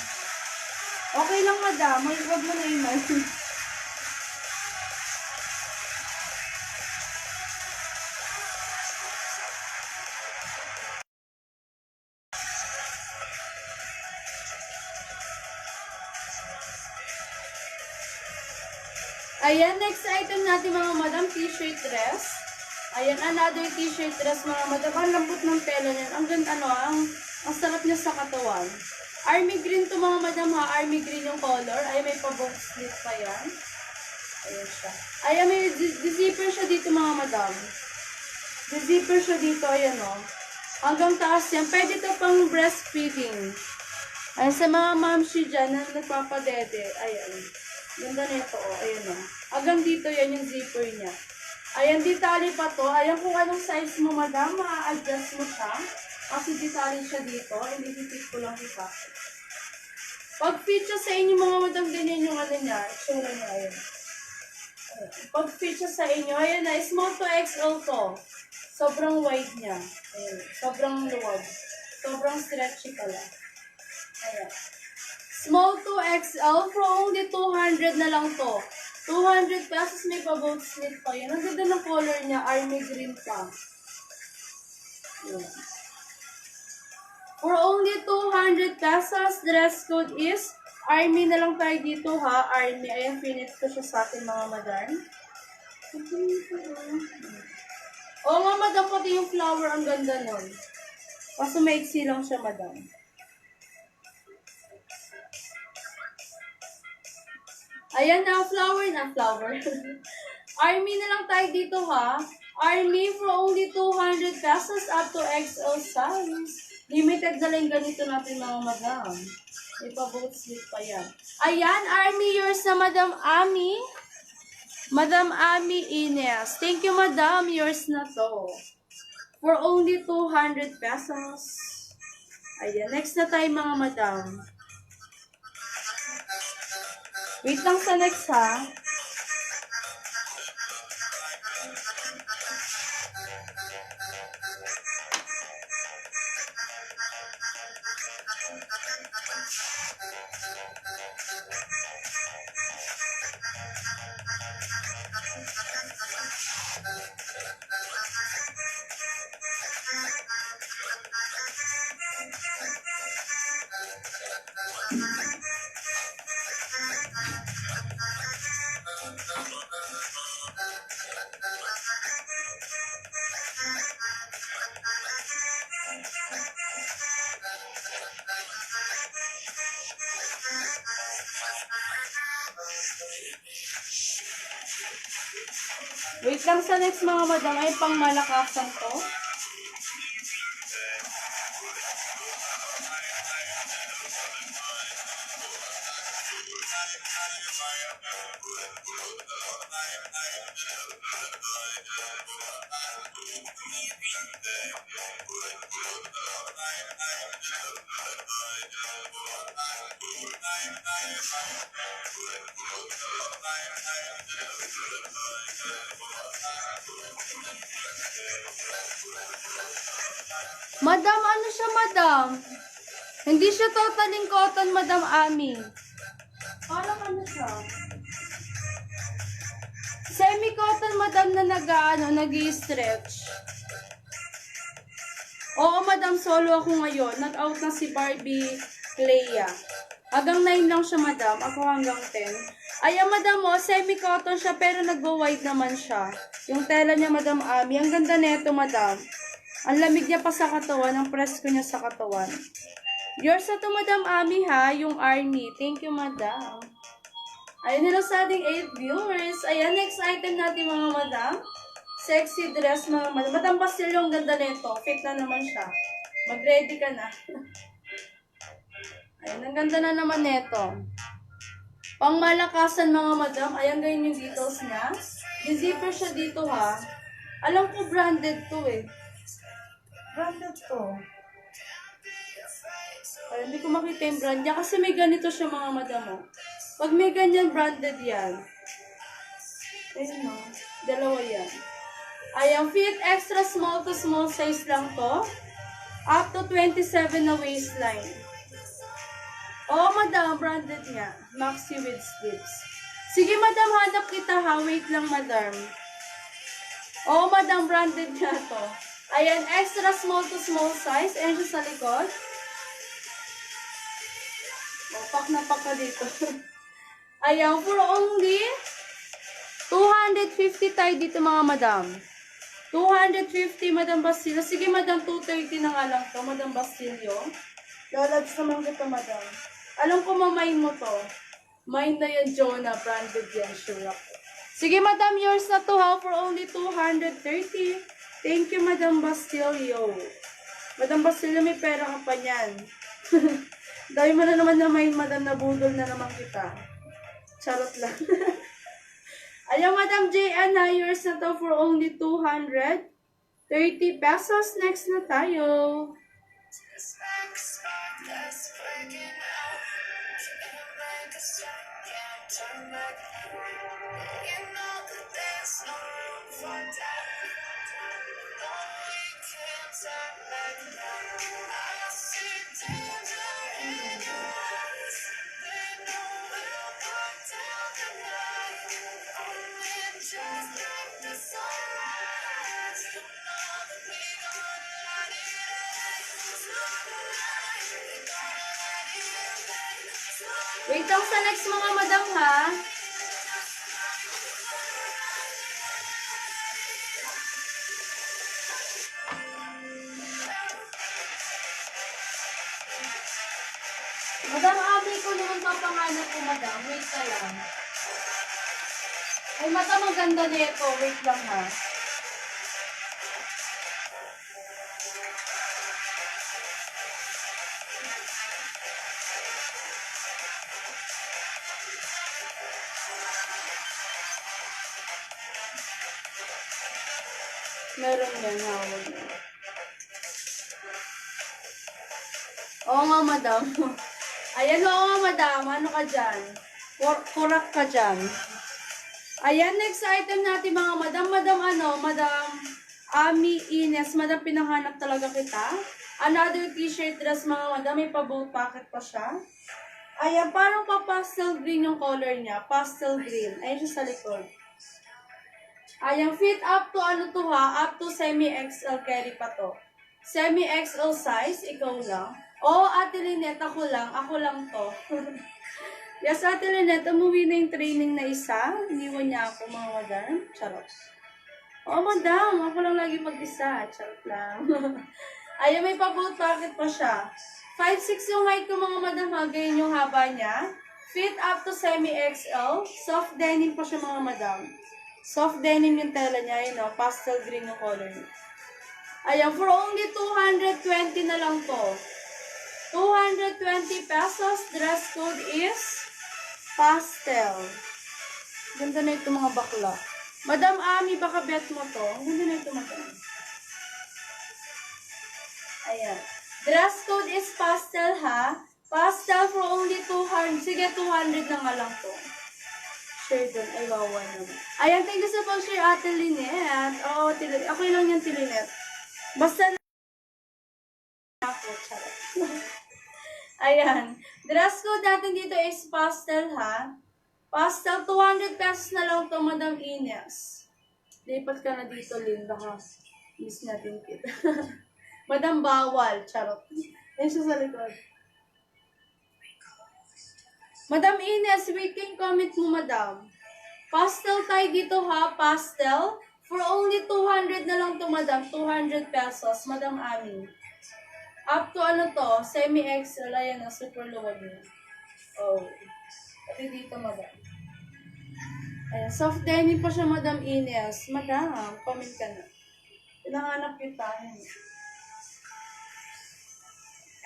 Speaker 2: Okay lang madam. Huwag mo na yung madam. Ayan, next item natin mga madam, t-shirt dress. Ayan, another t-shirt dress mga madam. Ang lambot ng tela niyan. Ang ganda, ano, ang sarap niya sa katawan. Army green to mga madam ha. Army green yung color. Ay, may pa-box slit pa yan. Ayan siya. Ayan, may zipper siya dito mga madam. Zipper siya dito, ayan o. Hanggang taas yan. Pwede to pang breastfeeding. Ayan, sa mga mamshi dyan na nagpapadede. Ayan. Ganda na ito, oh. Ayan, oh. Hanggang dito yan yung zipper niya. Ayan, ditali pa to. Ayan, kung anong size mo, madam, ma-adjust mo siya. Kasi ditali siya dito. Hindi fit ko lang kita. Pag fit siya sa inyo, mga madam, ganyan yung ano niya. Tsura niya, ayan. Ayan. Pag fit siya sa inyo, ayan na, small to XL to. Sobrang wide niya. Ayan. Sobrang luwag. Sobrang stretchy pala. Ayan. Small to XL for only 200 na lang to. 200 pesos may pa-boat slit pa yan. Ang ganda ng color niya, army green pa. Yan. For only 200 pesos, dress code is army na lang tayo dito ha. Army. Ayan, pinit ko siya sa atin mga madam. Oo nga madam, pati yung flower ang ganda nun. Kaso maiksi lang siya madam. Ayan na, flower na, flower. Army na lang tayo dito ha. Army for only 200 pesos up to XL size. Limited na lang ganito natin mga madam. May pa-boat slit pa yan. Ayan, Army, yours na Madam Ami. Madam Ami Ines. Thank you, Madam. Yours na to. For only 200 pesos. Ayan, next na tayo mga madam. Wait lang sa next ha. Wait lang sa next mga madam ay pang malakasan to. Madam, ano siya, madam? Hindi siya totaling cotton, Madam Ami. Parang ano siya? Semi-cotton, madam, na nag-i-stretch. Oo, madam, solo ako ngayon. Nag-out na si Barbie Clea. Hanggang 9 lang siya, madam. Ako hanggang 10. Ayan, madam, oh, semi-cotton siya, pero nagbo-wide naman siya. Yung tela niya, Madam Ami. Ang ganda nito, madam. Ang lamig niya pa sa katawan. Ang presko niya sa katawan. Yours na to, Madam Ami, ha? Yung Arnie. Thank you, madam. Ayun, hello sa ating 8 viewers. Ayan, next item natin, mga madam. Sexy dress, mga madam. Madam Bastil yung ganda nito. Fit na naman siya. Mag-ready ka na. Ayan, ang ganda na naman nito. Pang malakasan, mga madam. Ayan, ganyan yung details niya. Yung zipper siya dito, ha. Alam ko branded to, eh. Branded to. Ay, hindi ko makita yung brand niya kasi may ganito siya, mga madam, oh. Pag may ganyan, branded yan. Ayun, oh. Dalawa yan. Ayan, fit extra small to small size lang to. Up to 27 na waistline. Oo, madam, branded niya. Maxi with slips. Sige, madam, hanap kita, ha. Wait lang, madam. Oo, madam, branded niya to. Ayan, extra small to small size. Ayan siya sa likod. Pak na pak ka dito. Ayan, for only 250 tayo dito, mga madam. 250, Madam Bastilio. Sige, madam, 230 na nga lang to, Madam Bastilio. Lalads naman kita, madam. Alam ko, mamain mo to. Mine na yan, Jonah. Branded yan, sure ako. Sige, madam, yours na to, ha? For only 230. Thank you, Madam Bastilio. Madam Bastilio, may pera ka pa niyan. Dahil mo na naman na may madam, nabudol na naman kita. Charot lang. Ayan, Madam JN, ha, yours na to for only 230 pesos. Next na tayo. Wait lang sa next, mga madam, ha? Madam, Ami ko naman papangalan ko, madam. Wait ka lang. Ay, madam, ang ganda nito. Wait lang, ha? Meron yan, hawag na. Oo nga, madam. Ayan, oo nga, madam. Ano ka dyan? Kurak ka dyan. Ayan, next item natin, mga madam. Madam Ami Ines. Madam, pinahanap talaga kita. Another t-shirt dress, mga madam. May pa-boat pocket pa siya. Ayan, parang pa-pastel green yung color niya. Pastel green. Ayan siya sa likod. Ayan, fit up to ano to, ha? Up to semi-XL carry pa to. Semi-XL size, ikaw lang. Oo, Ate Lynette, ako lang to. Yes, Ate Lynette, umuwi na yung training na isa. Iniwan niya ako, mga madam. Charot. Oo, madam, ako lang lagi mag-isa. Charot lang. Ayan, may pa-boat pocket pa siya. 5'6" yung height ko, mga madam, ha? Ganyan yung haba niya. Fit up to semi-XL. Soft denim pa siya, mga madam. Soft denim yung tela niya, yun o. Pastel green yung color niya. Ayan, for only 220 na lang to. 220 pesos. Dress code is pastel. Ganda na ito mga bakla. Madam Ami, baka bet mo to. Ganda na ito madam. Ayan. Dress code is pastel ha. Pastel for only 200. Sige, 200 na nga lang to. Share dun. Ay, wawa naman. Ayan, thank you sa pag-share, Ate Lynette. Oo, okay lang yan, Lynette. Basta na ako, charot. Ayan. Dress code natin dito is pastel ha. Pastel, 200 pesos na lang to, Madam Ines. Lipat ka na dito, Lynn. Baka miss natin kita. Madam Bawal, charot. Yan siya sa likod. Madam Ines, waiting comment mo, Madam. Pastel tayo dito ha, pastel. For only 200 na lang to, Madam. 200 pesos, Madam Ami. Up to ano to, semi-XL, ayan na, super luwag niya. Oh. Pati dito, Madam. Ayan, soft denim pa siya, Madam Ines. Madam, comment ka na. Pinanganap kita.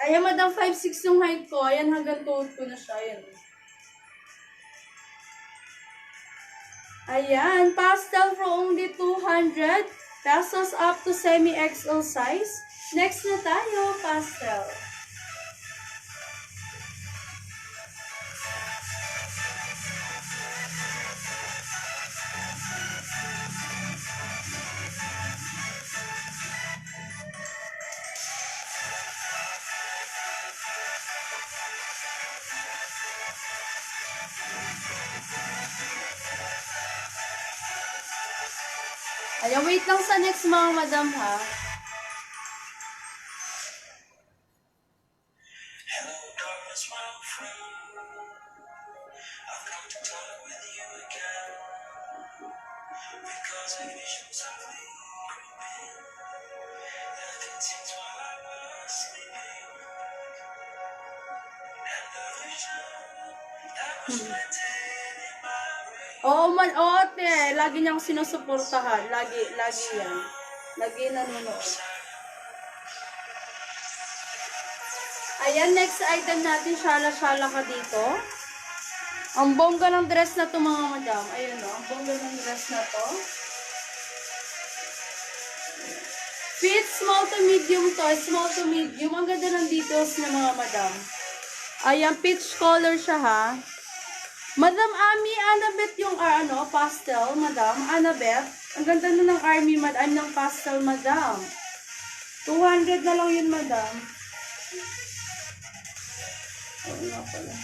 Speaker 2: Ayan, Madam, 5'6" yung height ko. Ayan, hanggang tuhod ko na siya. Ayan. Ayan, pastel for only 200 pesos up to semi-XL size. Next na tayo, pastel. Ayan, wait lang sa next mga madam ha. Oo, te. Lagi niyang sinusuportahan. Lagi yan. Lagi nanonood. Ayan, next item natin, shala-shala ka dito. Ang bongga ng dress na to, mga madam. Ayun o, ang bongga ng dress na to. Fit small to medium to. Small to medium. Ang ganda ng details na mga madam. Ayan, peach color siya ha. Madam Ami, Annabeth yung pastel, madam. Annabeth. Ang ganda na ng army, madam, ng pastel, madam. 200 na lang yun, madam. Oo nga pala.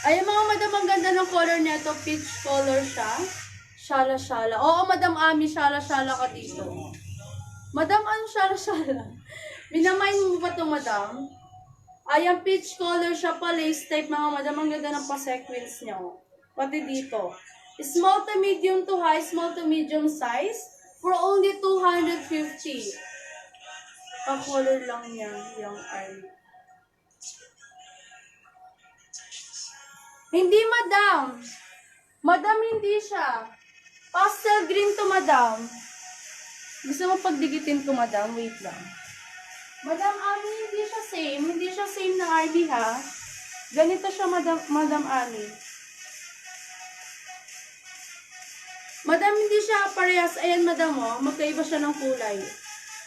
Speaker 2: Ayan mga madam, ang ganda ng color nito. Peach color siya. Shala-shala. Oo, Madam Ami, shala-shala ka dito. Madam, ano shala-shala? Minamain mo ba ito, Madam? Ayan, peach color siya pa, lace type, mga Madam. Ang ganda ng pa-sequins niya. Pati dito. Small to medium to high, small to medium size. For only 250. Pa-color lang niya, yung eye. Hindi, Madam. Madam, hindi siya. Pastel green to, Madam. Gusto mo pagdigitin ko, Madam? Wait lang. Madam Ami, hindi siya same. Hindi siya same ng RD, ha? Ganito siya, Madam Ami. Madam, hindi siya parehas. Ayan, Madam, oh. Magkaiba siya ng kulay.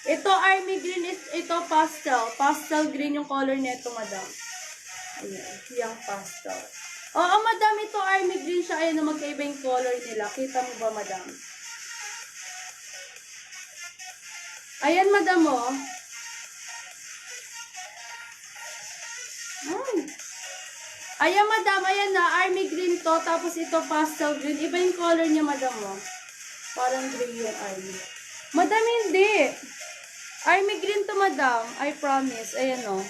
Speaker 2: Ito, army green. Ito, pastel. Pastel green yung color nito, Madam. Ayan, yung pastel. Oo, Madam, ito army green siya. Ayan, magkaiba yung color nila. Kita mo ba, Madam? Ayan, Madam, oh. Ayan, Madam. Ayan na. Army green to. Tapos ito, pastel green. Iba yung color niya, Madam, oh. Parang gray yung army. Madam, hindi. Army green to, Madam. I promise. Ayan, oh.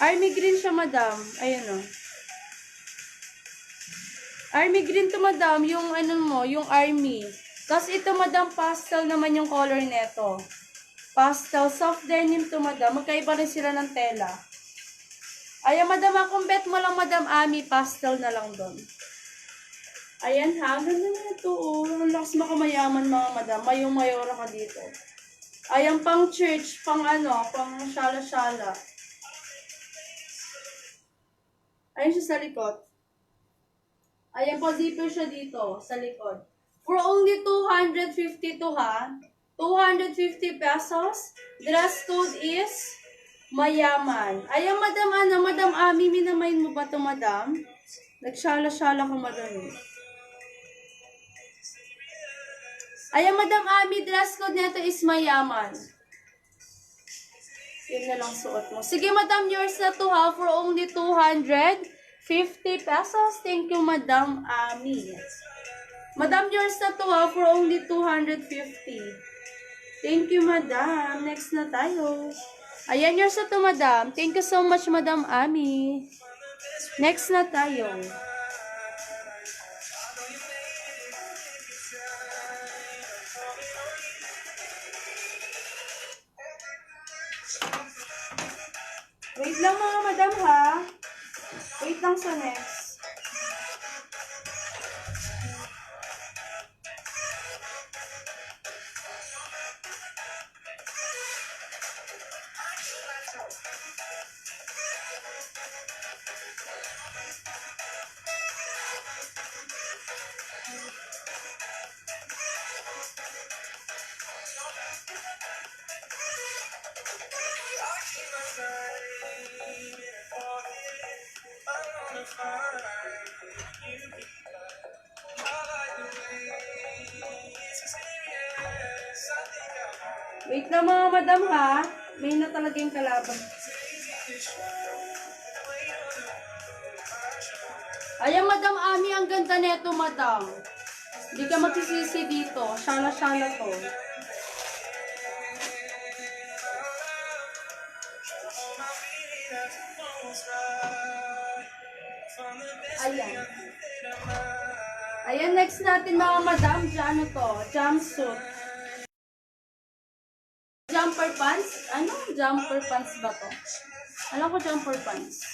Speaker 2: Army green siya, Madam. Ayan, oh. Army green to, Madam. Yung, yung army. Tapos ito, Madam, pastel naman yung color neto. Pastel, soft denim to, madam. Magkaiba rin sila ng tela. Ayan, madam, kung bet mo lang, madam Ami, pastel na lang doon. Ayan ha, ganda na ito, oh. Ang lakas makamayaman, mga madam. Mayong-mayora ka dito. Ayan, pang church, pang pang shala-shala. Ayan siya sa likod. Ayan, pa-zipper siya dito, sa likod. For only 250 to, ha? 250 pesos. Dress code is mayaman. Ayan, madam, madam Ami, minamain mo ba ito, madam? Nagshala-shala ka, madam. Ayan, madam Ami, dress code nito is mayaman. Yun na lang suot mo. Sige, madam, yours na to, ha, for only 250 pesos. Thank you, madam Ami. Madam, yours na to, ha, for only 250. Thank you, madam. Next na tayo. Ayan, yours na to, madam. Thank you so much, madam Ami. Next na tayo. Wait lang, mga madam, ha? Wait lang sa next. Wait lang, mga madam, ha? May na talaga yung kalaban. Ayan, madam Ami, ang ganda neto, madam. Hindi ka magsisisi dito. Shala-shala to. Ayan. Ayan, next natin, mga madam. Ano to? Jumpsuit. Jumper pants? Ano? Jumper pants ba to? Alam ko jumper pants.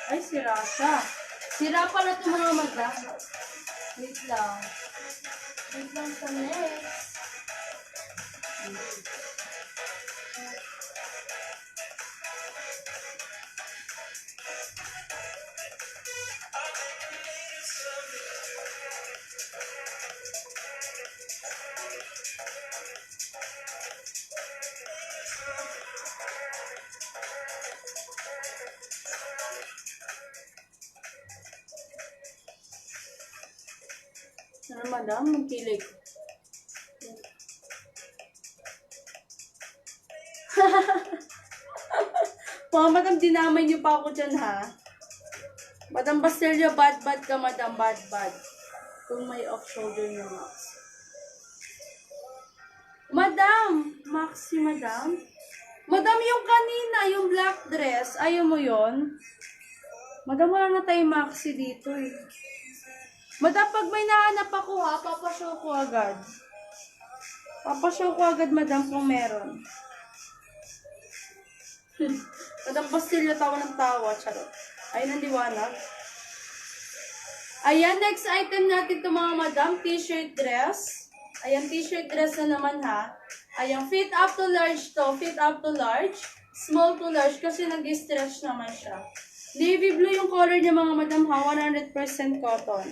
Speaker 2: Ay, sira siya. Sira pala ito, mga madam. Wait lang. Wait lang sa next. Ano, madam? Magkilig. Mga madam, dinamay niyo pa ako dyan, ha? Madam Basilio, bad ka, madam. Bad. Kung may off-shoulder na max. Madam! Maxi, madam? Madam, yung kanina, yung black dress, ayaw mo yon? Madam, wala na tayong maxi dito, eh. Madam, pag may nahanap ako, ha, papashow ko agad. Papashow ko agad, madam, kung meron. Madam Basilio, tawa ng tawa. Charot. Ayun ang liwanag. Ayan, next item natin ito, mga madam. T-shirt dress. Ayan, t-shirt dress na naman, ha. Ayan, fit up to large to. Fit up to large. Small to large kasi nag-stretch naman siya. Navy blue yung color niya, mga madam, ha. 100% cotton.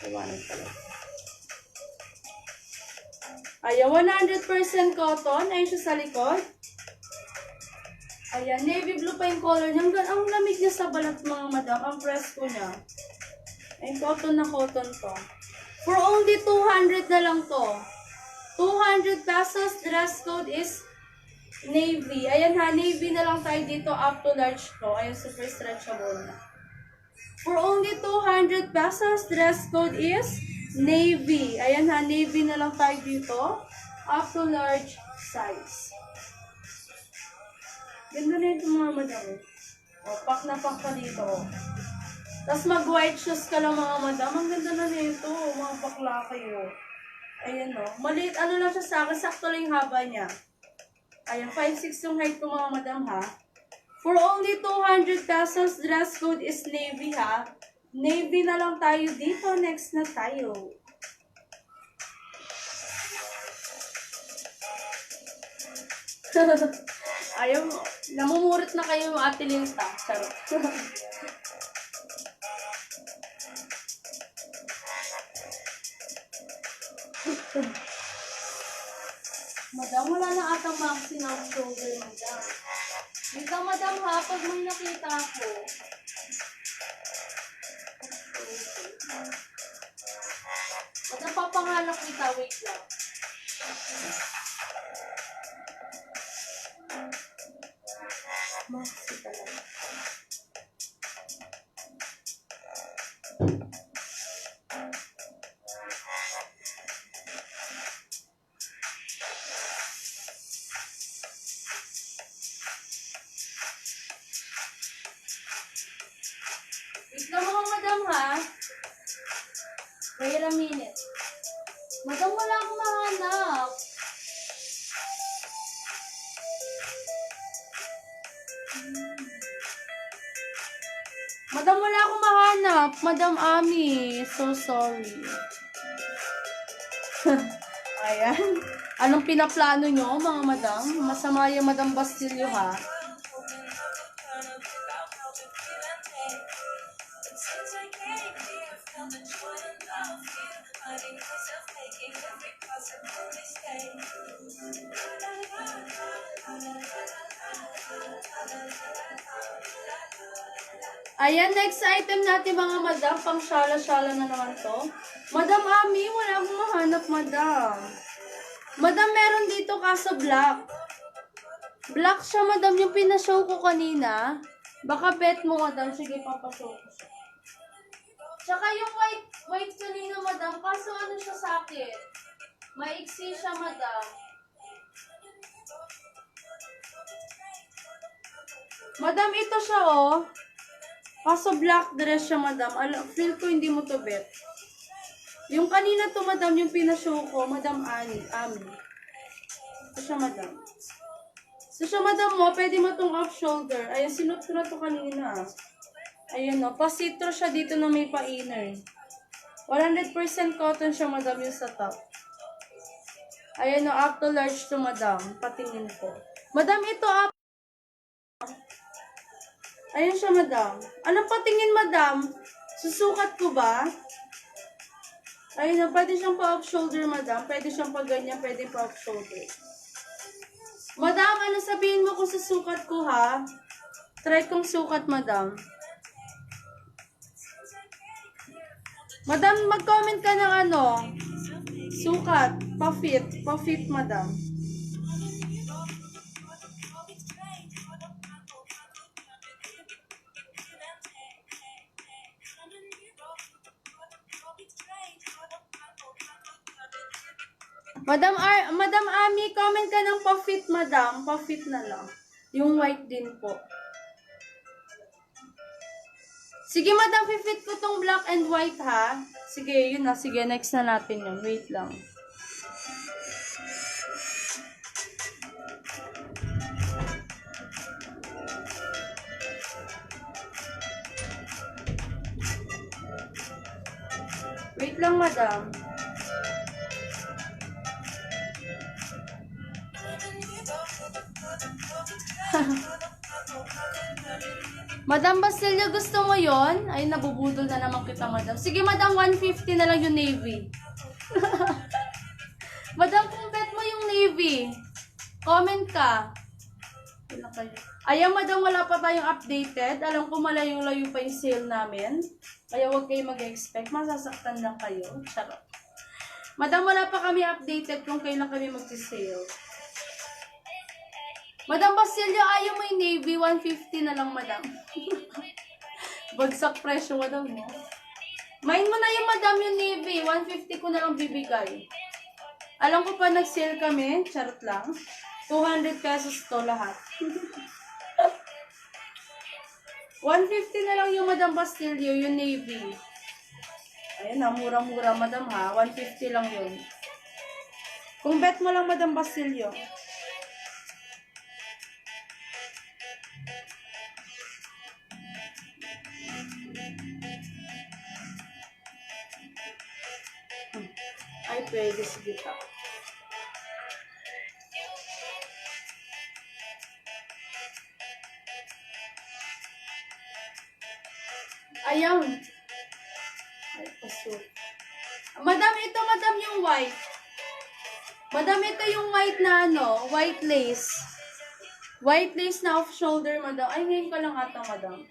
Speaker 2: Liwanag pala. Ayan, 100% cotton. Ayun siya sa likod. Ayan, navy blue pa yung color niya. Ang lamig niya sa balat, mga madam. Ang presko niya. Ayun, cotton na cotton to. For only 200 na lang to. 200 pesos. Dress code is navy. Ayan ha, navy na lang tayo dito. Up to large to. Ayan, super stretchable na. For only 200 pesos. Dress code is navy. Ayan ha, navy na lang tayo dito. Up to large size. Ganda na ito, mga madam. O, pack na pack ka dito. Tapos mag-white shoes ka lang mga madam. Ang ganda na nito. Mga bakla kayo. Ayan o. Maliit, ano lang siya sa akin. Sakto lang yung haba niya. Ayan, 5'6" yung height ko mga madam ha. For only 200 pesos, dress code is navy ha. Navy na lang tayo dito. Next na tayo. Ayaw, namumurit na kayo Ate Linta. Charot. Madam, wala na atang maxi na shoulder, madam. Dito, madam ha, pag may nakita ko. Madam, papangalak kita, wait lang. Maxi talaga. Wait lang mga madam ha. Wait a minute. Madam, wala akong mahanap. Madam, wala akong mahanap. Madam Ami, so sorry. Ayan. Anong pinaplano nyo, mga madam? Masama yung Madam Bastilio, ha? Ayan, next item natin mga madam. Pang syala-syala na naman to. Madam Ami, wala akong mahanap, madam. Madam, meron dito kaso black. Black siya, madam, yung pinashow ko kanina. Baka bet mo, madam. Sige, papashow ko siya. Tsaka yung white kanina, madam. Kaso ano siya sa akin? Maiksi siya, madam. Madam, ito siya, oh. Kaso black dress siya, madam. Feel ko hindi mo to bet. Yung kanina to, madam, yung pinashow ko, Madam Ami. Ito siya, madam. So siya, madam mo, pwede mo tong off shoulder. Ayan, sinot ko na to kanina. Ayan, no. Pasitro siya dito na may pa-inner. 100% cotton siya, madam, yung sa top. Ayan, no. Up to large to, madam. Patingin ko. Madam, ito up. Ayan siya, madam. Anong patingin, madam? Susukat ko ba? Ayun na, pwede siyang pa-off shoulder, madam. Pwede siyang pa ganyan, pwede pa-off shoulder. Madam, ano sabihin mo kung susukat ko, ha? Try kong sukat, madam. Madam, mag-comment ka ng ano? Sukat. Pa-fit. Pa-fit, madam. Madam Ami, comment ka ng pa-fit, madam. Pa-fit na lang. Yung white din po. Sige, madam, fit ko tong black and white, ha? Sige, yun na. Sige, next na natin yun. Wait lang. Wait lang, madam. Madam Basilio, gusto mo yon? Ay, nabubudol na naman kita, madam. Sige, madam, 150 na lang yung navy. Madam, kung bet mo yung navy, comment ka. Ayan, madam, wala pa tayong updated. Alam ko malayong-layo pa yung sale namin. Kaya huwag kayo mag-expect. Masasaktan lang kayo. Charot. Madam, wala pa kami updated kung kailan kami mag-sale. Madam Basilio, ayaw mo yung navy, 150 na lang, madam. Bagsak presyo, madam, no? Main mo na yung madam yung navy, 150 ko na lang bibigay. Alam ko pa nag-sale kami, charot lang. 200 pesos to lahat. 150 na lang yung Madam Bastilyo, yung navy. Ayun na, murang-mura Madam ha. 150 lang yun. Kung bet mo lang Madam Bastilyo. Ay, pwede. Sige pa. Ayaw. Ay, paso. Madam, ito madam yung white. Madam, ito yung white na ano, white lace. White lace na off-shoulder, madam. Ay, ngayon ka lang ata, madam.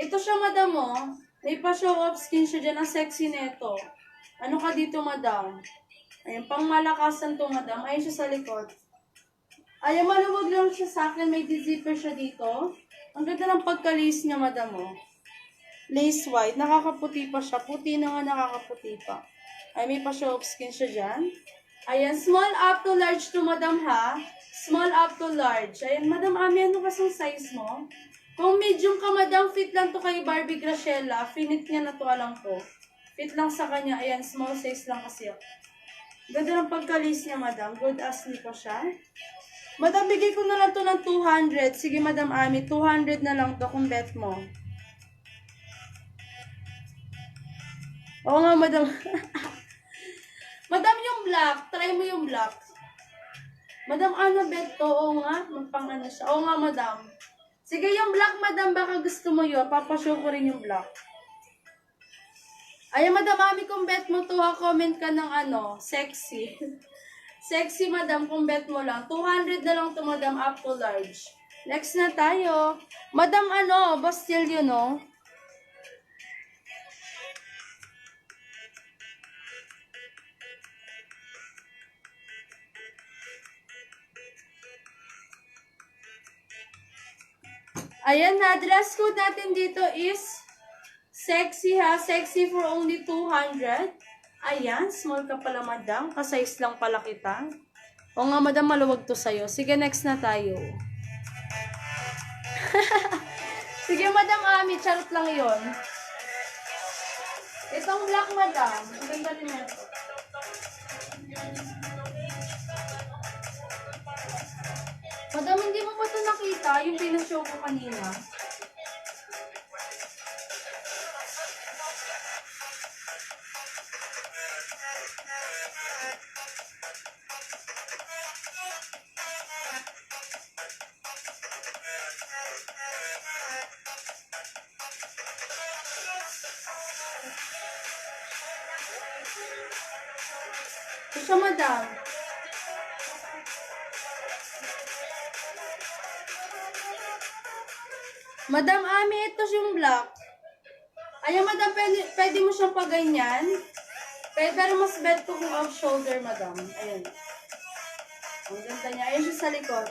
Speaker 2: Ito siya, madam, oh. May pa-show off skin siya dyan. Ang sexy nito. Ano ka dito, madam? Ayun, pang malakasan to, madam. Ayun siya sa likod. Ayun, maluwag lang siya sa akin. May zipper siya dito. Ang ganda ng pagka-lace niya, madam, oh. Lace white. Nakakaputi pa siya. Puti na nga, nakakaputi pa. Ay, may pa-show off skin siya dyan. Ayan, small up to large to, madam, ha? Small up to large. Ayan, madam Ami, ano kasing size mo? Kung medium ka, madam, fit lang to kay Barbie Graciela. Finit niya na to, alam ko. Fit lang sa kanya. Ayan, small size lang kasi. Ganda ng pagka-lace niya, madam. Good as ni pa siya. Madam, bigay ko na lang to ng 200. Sige, madam Ami, 200 na lang to kung bet mo. Oo nga, madam. Madam, yung black. Try mo yung black. Madam, ano bet to? Oo nga. Magpang ano siya. Oo nga, madam. Sige, yung black, madam. Baka gusto mo yun. Papashow ko rin yung black. Ayan, madam, Ami, kung bet mo to, ha, comment ka ng ano, sexy. Sexy, madam, kung bet mo lang. 200 na lang to, madam, up to large. Next na tayo. Madam, ano, Bastilyo, no? Ayan na, dress code natin dito is sexy ha, sexy for only 200. Ayan, small ka pala madam, ka-size lang pala kita. O nga madam, maluwag to sa'yo. Sige, next na tayo. Sige madam Ami, charot lang yon. Itong black madam, ang ganda rin ito. Madam, hindi mo ba ito nakita? Yung pinashow ko kanina. Ito siya, madam. Madam Ami, ito yung black. Ayan, madam, pwede mo siyang paganyan. Pero mas bet ko kung off-shoulder, madam. Ayan. Ang ganda niya. Ayan siya sa likod.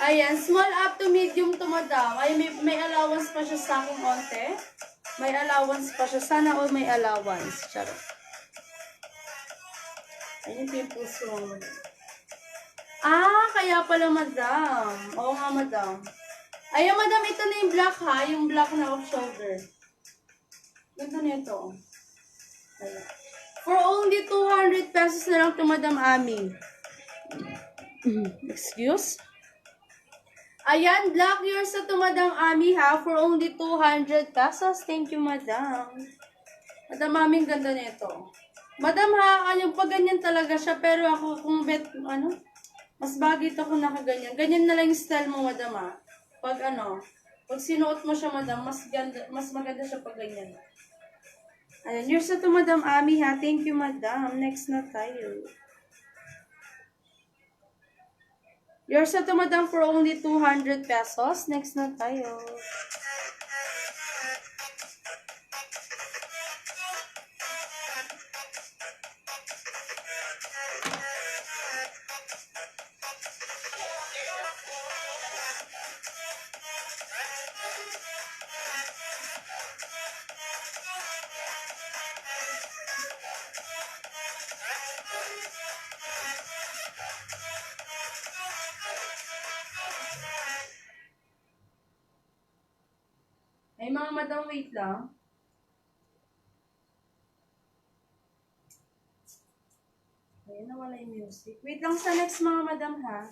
Speaker 2: Ayan, small up to medium to, madam. Ay, may allowance pa siya sa aking onte. May allowance pa siya. Sana all may allowance. Charot. Ayun yung pimples ko, madam. Ah, kaya pala, madam. Oo nga, madam. Ayun, madam, ito na yung black, ha? Yung black na off-shoulder. Ganda na ito. Ayan. For only 200 pesos na lang to, madam Ami. Excuse? Ayan, black yours na to, madam Ami, ha? For only 200 pesos. Thank you, madam. Madam Ami, ganda na ito. Madam, ha? Yung pag ganyan talaga siya. Pero ako, kung bet, ano? Mas bagay ito kung nakaganyan. Ganyan na lang yung style mo, madam, ha? Pag sinuot mo siya, madam, mas maganda siya pag ganyan. Ayan, yours na to, madam Ami, ha? Thank you, madam. Next na tayo. Yours na to, madam, for only 200 pesos. Next na tayo. Ay, mga madam, wait lang. Ayun, nawala yung music. Wait lang sa next, mga madam, ha?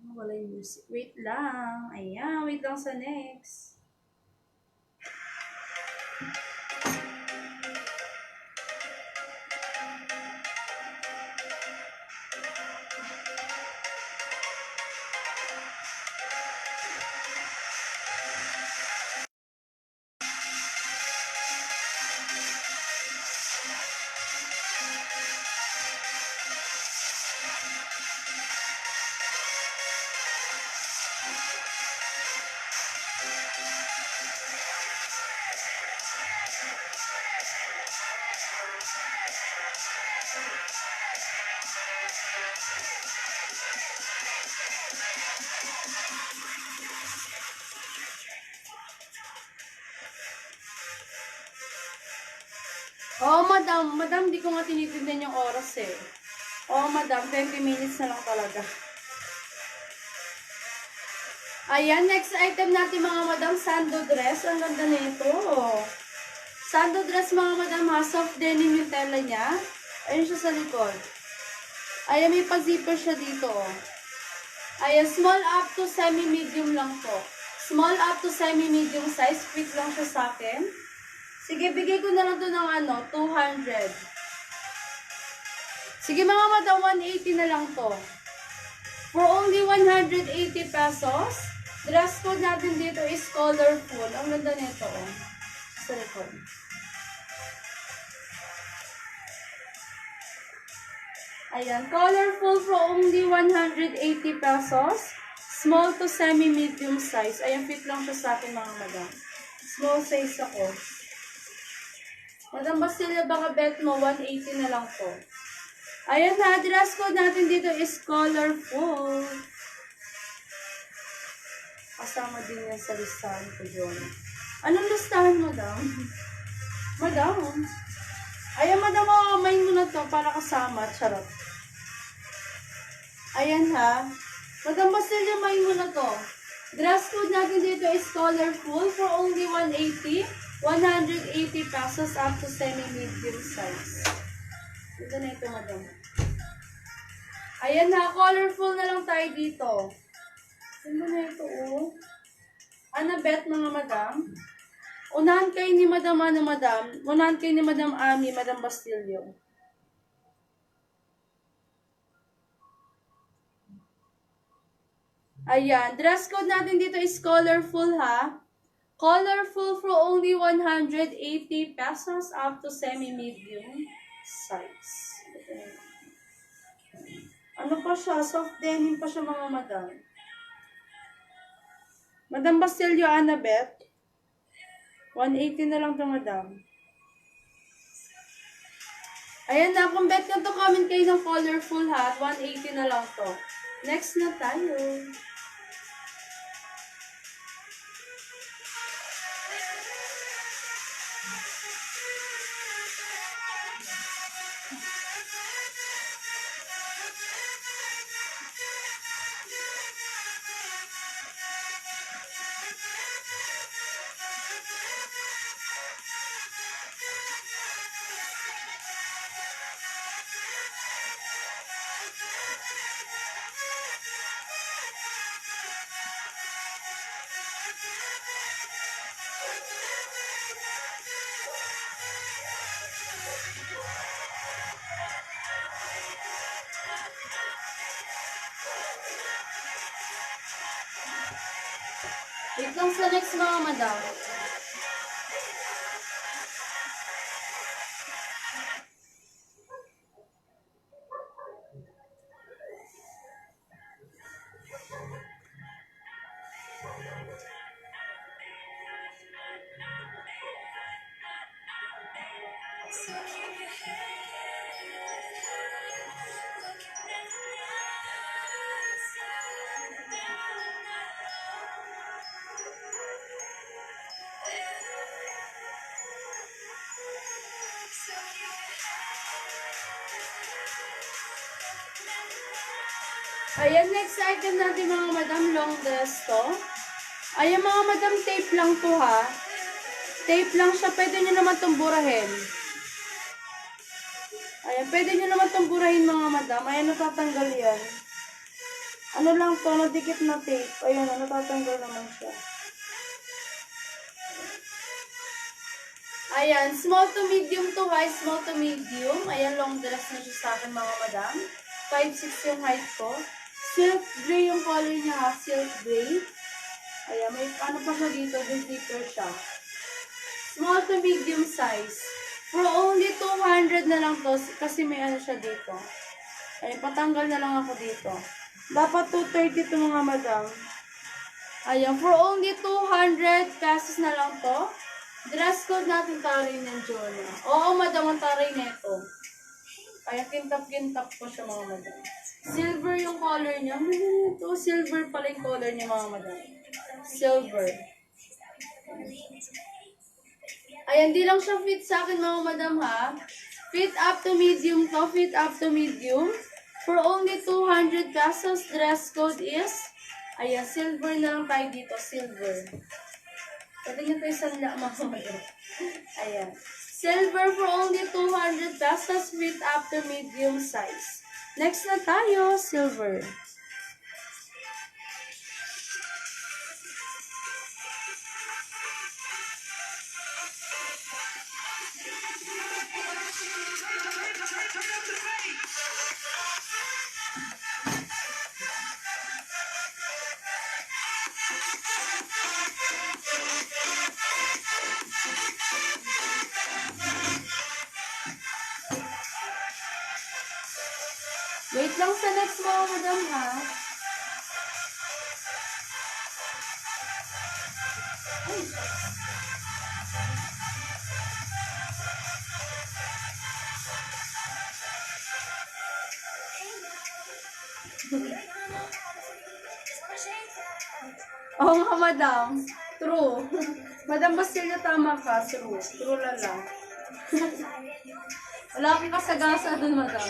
Speaker 2: Nawala yung music. Wait lang. Ayan, wait lang sa next. Oo, madam. Madam, di ko nga tinitignan yung oras eh. Oo, madam. 20 minutes na lang talaga. Ayan, next item natin mga madam, sando dress. Ang ganda nito. Sando dress mga madam ha. Soft denim yung tela niya. Ayun siya sa likod. Ayan, may pa-zipper siya dito. Ayan, small up to semi-medium lang po. Small up to semi-medium size. Fit lang siya sa akin. Sige, bigay ko na lang to ng 200. Sige mga madam, 180 na lang to. For only 180 pesos. Dress code natin dito is colorful. Ang ganda nito, oh. Sa likod. Ayan, colorful for only 180 pesos. Small to semi-medium size. Ayan, fit lang siya sa akin mga madam. Small size ako. Madam Bastilla, baka bet mo, 180 na lang po. Ayan na, dress code natin dito is colorful. Kasama din yan sa listahan ko dyan. Anong listahan, madam? Madam? Ayan, madam, main mo na to para kasama. Charot. Ayan ha. Madam Bastilla, main mo na to. Dress code natin dito is colorful for only 180. 180 pesos up to semi-medium size. Ito na ito, madam. Ayan na, colorful na lang tayo dito. Ano na ito, oh? Anabet, mga madam. Unahan kayo ni madam, madam. Unahan kayo ni madam Ami, madam Bastillo. Ayan, dress code natin dito is colorful, ha? Colorful for only 180 pesos up to semi-medium size. Ano pa siya? Soft denim pa siya mga madam. Madam Bastillo, Annabeth. 180 na lang to madam. Ayan na, kung bet ka to, comment kayo ng colorful ha. 180 na lang to. Next na tayo. Wait lang sa next mga madam. Ayan, next item natin mga madam, long dress to. Ayan mga madam, tape lang to ha. Tape lang siya, pwede nyo naman itong burahin. Ayan, pwede nyo naman itong burahin mga madam. Ayan, natatanggal yan. Ano lang to, nadikit na tape. Ayan, natatanggal naman siya. Ayan, small to medium to high, small to medium. Ayan, long dress na siya sa akin mga madam. 5'6" yung height ko. Silk gray yung color niya ha, silk gray. Ayan, may ano pa siya dito, zipper siya. Small to medium size. For only 200 na lang to, kasi may ano siya dito. Ayan, patanggal na lang ako dito. Dapat 230 to mga madam. Ayan, for only 200 pesos na lang to. Dress code natin taray ng Jonah. Oo, madam, ang taray neto. Kaya kintap-kintap ko siya mga madam. Silver yung color niya. Ito, silver pala yung color niya mga madam. Silver. Ayan, di lang siya fit sa akin mga madam ha. Fit up to medium to. Fit up to medium. For only 200 pesos, dress code is, ayan, silver na lang tayo dito. Silver. Pwede nyo tayo sanla mga madam. Ayan. Silver for only 200 pesos. Fit up to medium size. Next na tayo, silver. Wait lang sa next mga madam ha. Oo nga madam. True. Madam Basilio, tama ka. True. True lang. Wala akong kasagasa dun madam.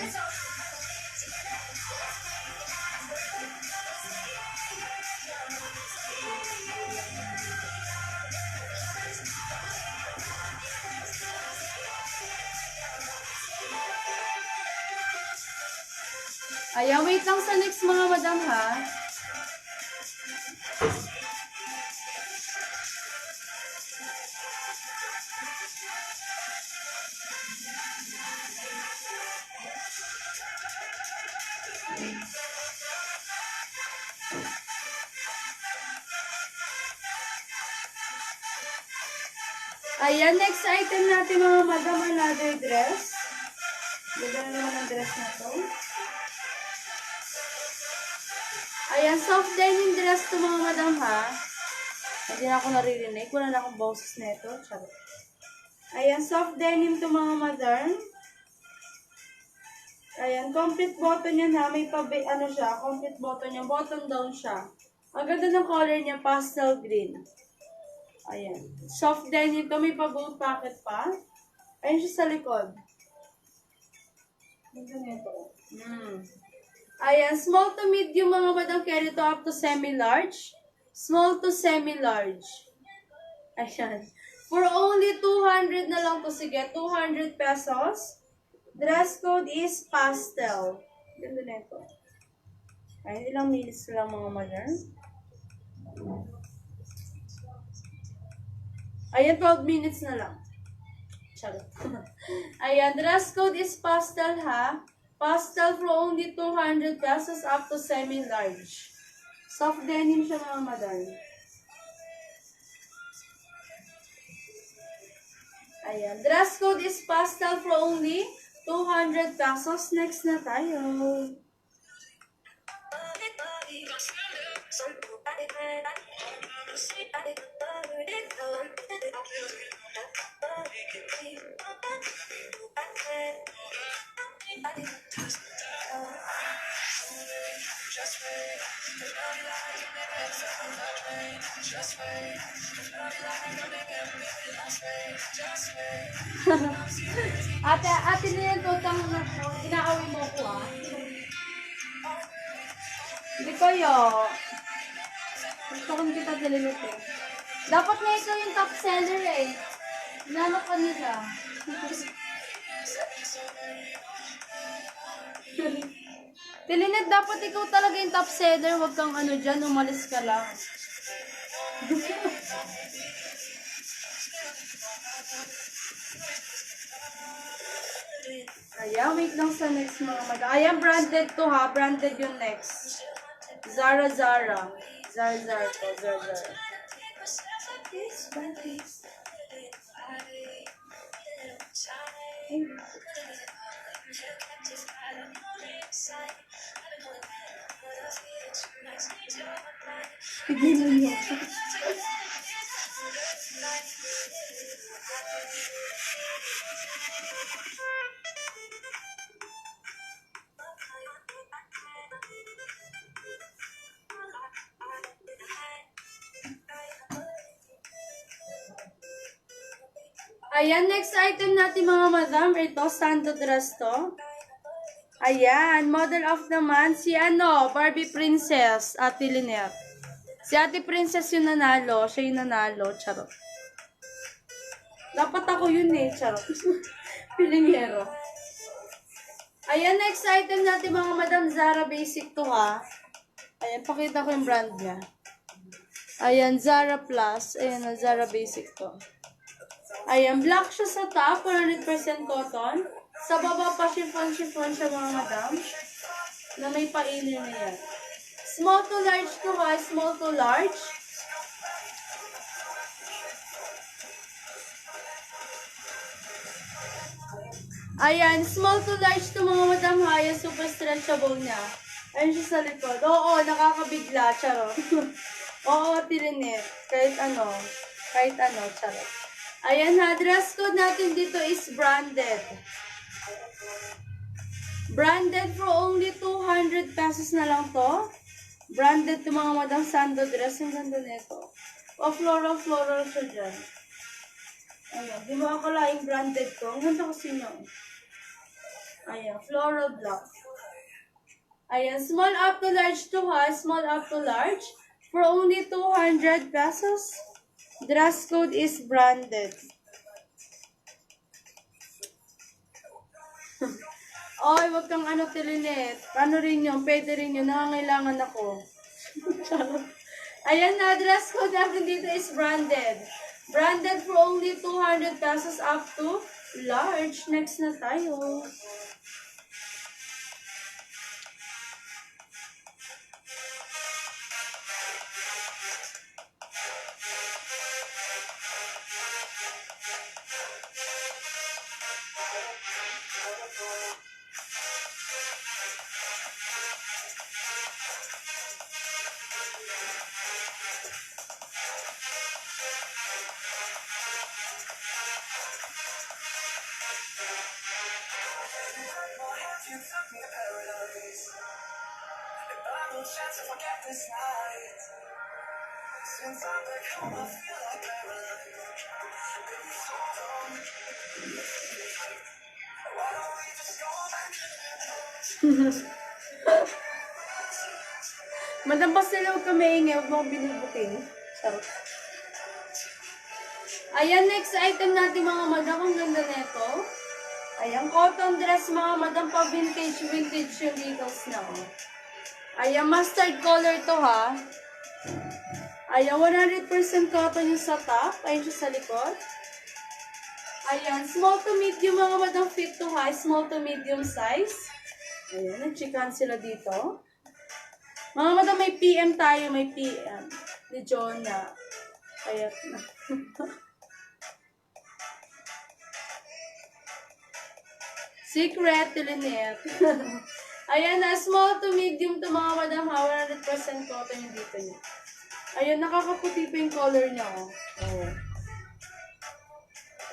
Speaker 2: Ayan, wait lang sa next mga madam ha. Ayan, next item natin mga madam, another dress. Ganda na naman ang dress na to. Ayan, soft denim dress to mga madam ha. Hindi na ako naririnig. Wala na akong boses nito. Charot. Ayan, soft denim to mga madam. Ayan, complete button yan ha. May ano siya, complete button yan. Bottom down siya. Ang ganda ng color niya, pastel green. Ayan. Soft denim to. May pa-gold pocket pa. Ayan siya sa likod. Ganda nito. Ayan, small to medium mga madam, carry to up to semi-large. Small to semi-large. Ayan. For only 200 na lang to. Sige, 200 pesos. Dress code is pastel. Ganda na ito. Ayan, ilang minutes lang mga madam. Ayan, 12 minutes na lang. Charot. Ayan, dress code is pastel ha. Pastel for only 200 pesos up to semi-large. Soft denim siya mga madam. Ayan. Dress code is pastel for only 200 pesos. Next na tayo. Ate na yan, tutang inaawin mo ko ah. Hindi kaya. Gusto ko kita dililit eh. Dapat nga ikaw yung top seller eh. Nanok ka nila. Tilinet, dapat ikaw talaga yung top seller. Huwag kang ano dyan, umalis ka lang. Ayan, wait lang sa next mga madam. Ayan, branded to ha. Branded yung next. Zara. Zara to. Zara. Tigilan mo. Ayan, next item natin mga madam. Ito, Santo dress to. Ayan, model of the month. Si Barbie Princess, Ate Lynette. Si Ate Princess yung nanalo. Siya yung nanalo. Charot. Dapat ako yun eh. Charot. Pilingero. Ayan, next item natin mga madam. Zara Basic to ha. Ayan, pakita ko yung brand niya. Ayan, Zara Plus. Ayan, Zara Basic to. Ayan, black siya sa top, 100% cotton. Sa baba pa, chiffon siya mga madam. Na may painir na yan. Small to large to ha, small to large. Ayan, small to large to mga madam ha, yan super stretchable niya. Ayan siya sa likod. Oo, nakakabigla, charot. Oo, tirinit. Kahit ano, charot. Ayan ha, dress code natin dito is branded. Branded for only 200 pesos na lang to. Branded to mga madam Sando dress. Ang ganda nito. O floral siya dyan. Ayan, di mo akalaing branded to. Ang ganda kasi nyo. Ayan, floral black. Ayan, small up to large to ha. Small up to large. For only 200 pesos. Dress code is branded. Oy, wag kang tilinet. Ano rin yun? Pwede rin yun. Nangangailangan ako. Ayan na, dress code natin dito is branded. Branded for only 200 pesos up to large. Next na tayo. Madam, basta lang huwag ka maingay, huwag mo akong binubuking. Charot. Ayan, next item natin mga madam, ang ganda nito. Ayan, cotton dress mga madam, pa vintage yung details na. Oh. Ayan, mustard color to ha. Ayan, 100% cotton yung sa top. Ayan siya sa likod. Ayan, small to medium mga madam fit to ha. Small to medium size. Ayan, nag-chickan sila dito. Mga madam, may PM tayo, may PM. Ni Jonah. Ayat na. Secret, Lynette. Ayan na, small to medium to mga madam ha. 100% cotton yung dito niya. Ayan, nakakaputi pa yung color niya. Oh.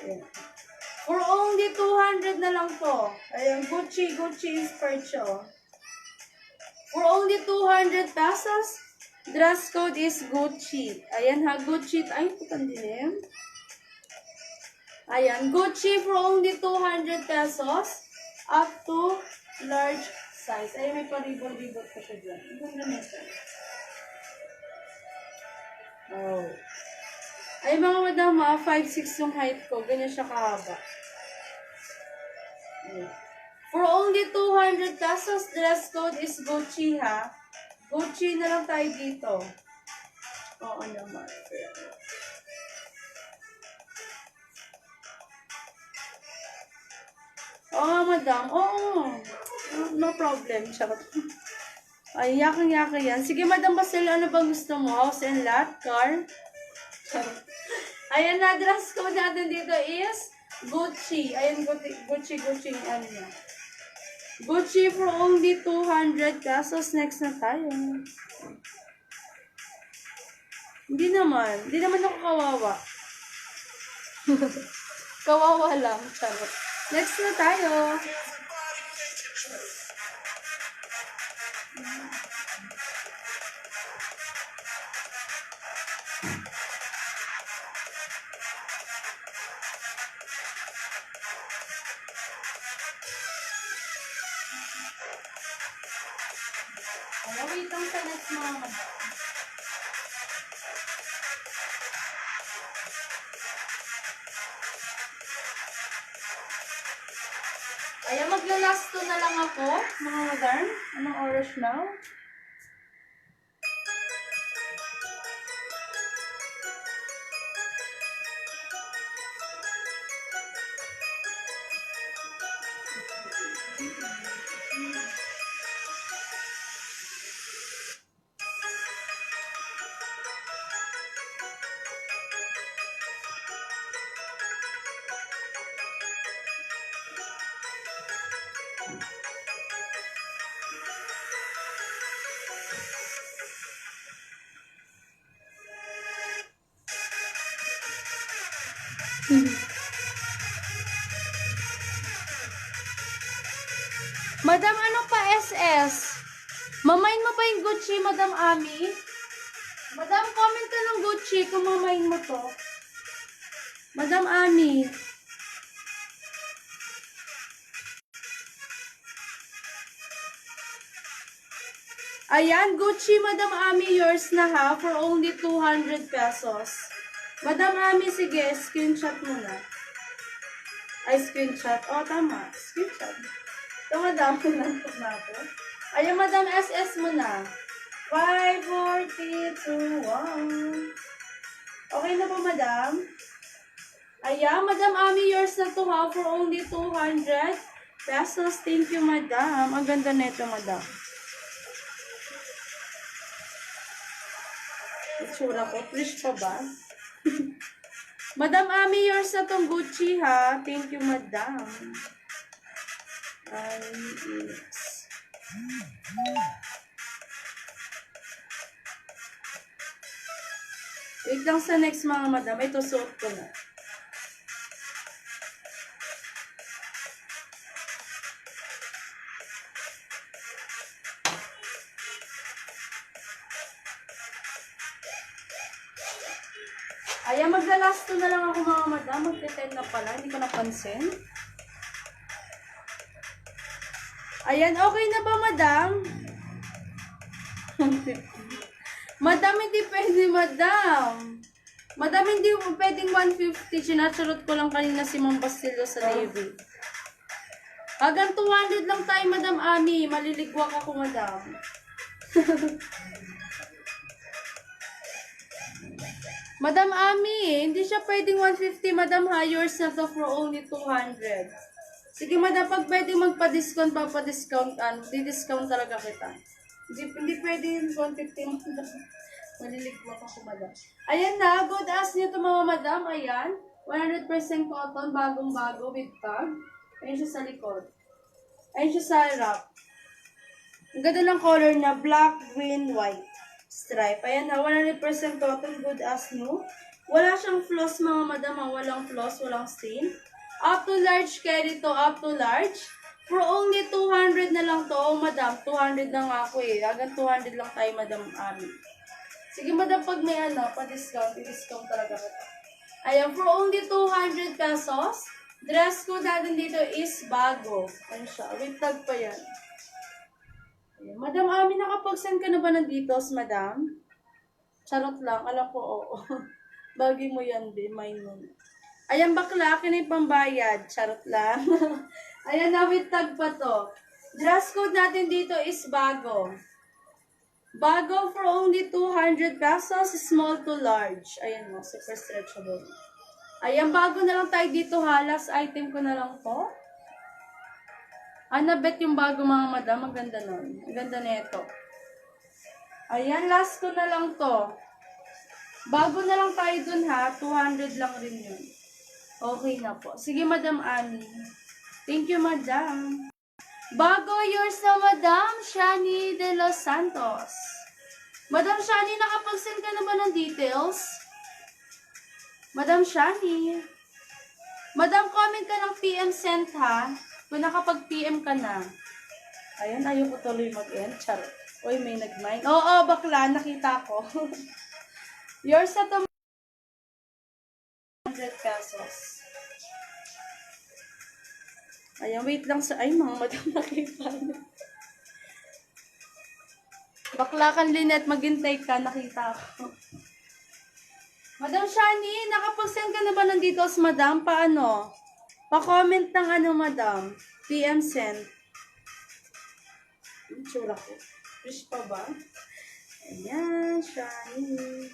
Speaker 2: Ayan. For only 200 na lang to. Ayan, Gucci inspired siya. Oh. For only 200 pesos, dress code is Gucci. Ayan ha, Gucci. Ay, putang dilim. Ayan, Gucci for only 200 pesos up to large size. Ay, may paribol-ribot pa siya dyan. Ang ganda nito. Oh. Ay, mga madam, 5'6" yung height ko. Ganyan siya kahaba. Ayan. For only 200 pesos, dress code is Gucci, ha? Gucci na lang tayo dito. Oo naman. Oo, madam. Oo. No problem. Charot. Ay, yaking-yaki yan. Sige, madam Basil, ano bang gusto mo? House and lot? Car? Charot. Ayan na, dress code natin dito is Gucci. Ayan, Gucci, ano niya. Gucci for only 200 pesos. Next na tayo. Hindi naman ako kawawa. Kawawa lang. Charot. Next na tayo. Wait lang sa next mga madam. Ayan, magla-last 2 na lang ako, mga madam. Anong oras now? Madam, ano pa SS? Mamain mo pa yung Gucci, Madam Ami? Madam, comment ka ng Gucci kung mamain mo to. Madam Ami. Ayan, Gucci, Madam Ami, yours na ha, for only 200 pesos. Madam Ami, sige, screenshot mo na. Ay, screenshot. Oh, tama. Screenshot. Ito, madam. Nantok na ako. Ayan, madam, SS mo na. 5, 4, 3, 2, 1. Okay na po, madam? Ayan, Madam Ami, yours na to ha, for only 200 pesos. Thank you, madam. Ang ganda nito, madam. Itsura ko. Fresh pa ba? Madam Ami, yours na tong Gucci ha. Thank you, madam. Yes. Wait lang sa next mga madam. Ito, suot ko na. Ayan, magla-last 2 na lang ako mga madam. Magte-10 na pala. Hindi ko napansin. Ayan, okay na ba madam? Madam, hindi pwede madam. Madam, hindi pwedeng 150. Sinacharot ko lang kanina si Ma'am Basilio sa Navy. Hanggang 200 lang tayo, Madam Ami. Maliligwak ako, madam. Madam Ami, hindi siya pwedeng 150, Madam ha. Yours na to for only 200. Sige, madam, pag pwedeng magpa-discount, papadiscount, di-discount talaga kita. Hindi pwedeng 150, madam. Maliligwak ako, madam. Ayan na, good as nyo to mga madam. Ayan, 100% cotton, bagong-bago with tag. Ayan siya sa likod. Ayan siya sa harap. Ang ganda lang color niya, black, green, white. Stripe. Ayan na, 100% cotton, good as new. Wala siyang floss mga madam, walang floss, walang stain. Up to large, carry to up to large. For only 200 na lang to, madam. 200 na nga ako eh. Hanggang 200 lang tayo, Madam Ami. Sige, madam, pag may pa-discount, i-discount talaga kita. Ayan, for only 200 pesos. Dress code natin dito is bago. Ano siya? With tag pa yan. Madam Ami, nakapag-send ka na ba ng details, madam? Charot lang, alam ko, oo. Bagay mo yan, di, mine mo. Ayan, bakla, akin na yung pambayad. Charot lang. Ayan, na with tag pa to. Dress code natin dito is bago. Bago for only 200 pesos, small to large. Ayan mo, super stretchable. Ayan, bago na lang tayo dito ha. Last item ko na lang to. Nabet yung bago mga madam. Maganda nun. Ang ganda na ito. Ayan, last ko na lang to. Bago na lang tayo dun ha. 200 lang rin yun. Okay na po. Sige, Madam Ani. Thank you, Madam. Bago yours na Madam Shani de los Santos. Madam Shani, nakapag-send ka na ba ng details? Madam Shani. Madam, comment ka ng PM sent ha. Kung nakapag-PM ka na. Ayan, ayaw ko tuloy mag-end. Charot. Uy, may nag-mind. Oo, bakla. Nakita ko. Yours na to. 100 pesos. Ayan, wait lang sa... Ay, mga madam, nakita na. Bakla kan, Lynette. Maghintay ka. Nakita ko. Madam Shani, nakapag-send ka na ba ng details, madam? Paano? Pa-comment ng ano, madam. PM send. Tsura ko. Fish pa ba? Ayan, Shani.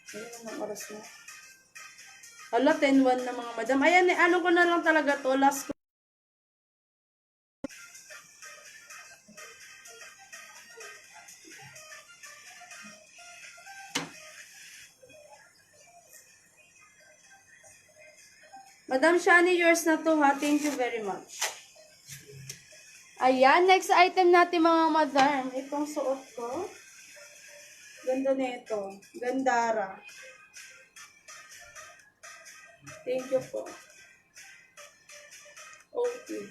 Speaker 2: Ayan ang oras mo. Hala, 10-1 na mga madam. Ayan, ano ko na lang talaga to. Last ko. Madam Shani, yours na to ha. Thank you very much. Ayan, next item natin mga madam. Itong suot ko. Ganda na ito. Gandara. Thank you po. Okay.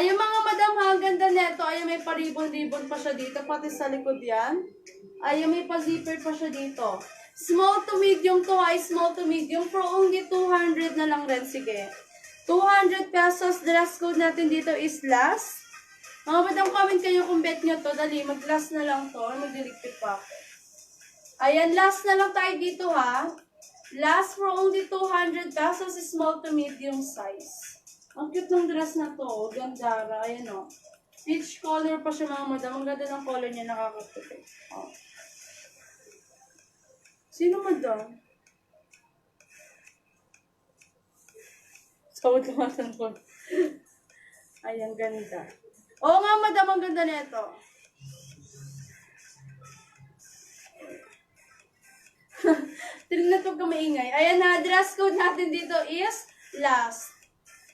Speaker 2: Ayun mga madam ha, ganda na ito. Ayun, may paribon-ribon pa siya dito. Pati sa likod yan. Ayun, may pa-zipper pa siya dito. Small to medium to high, small to medium for only 200 na lang rin. Sige. 200 pesos. Dress code natin dito is last. Mga madam, comment kayo kung bet nyo to. Dali, mag-last na lang to. Mag-delicate pa ako. Ayan, last na lang tayo dito ha. Last for only 200 pesos, small to medium size. Ang cute ng dress na to. Gandara. Ayan o. Peach color pa siya mga madam. Ang ganda ng color niya, nakakaputi. Oh. Sino madam? Sawad lumasan ko. Ayan, ganda. Oo nga madam, ang ganda nito. Tignan to ka maingay. Ayan na, dress code natin dito is last.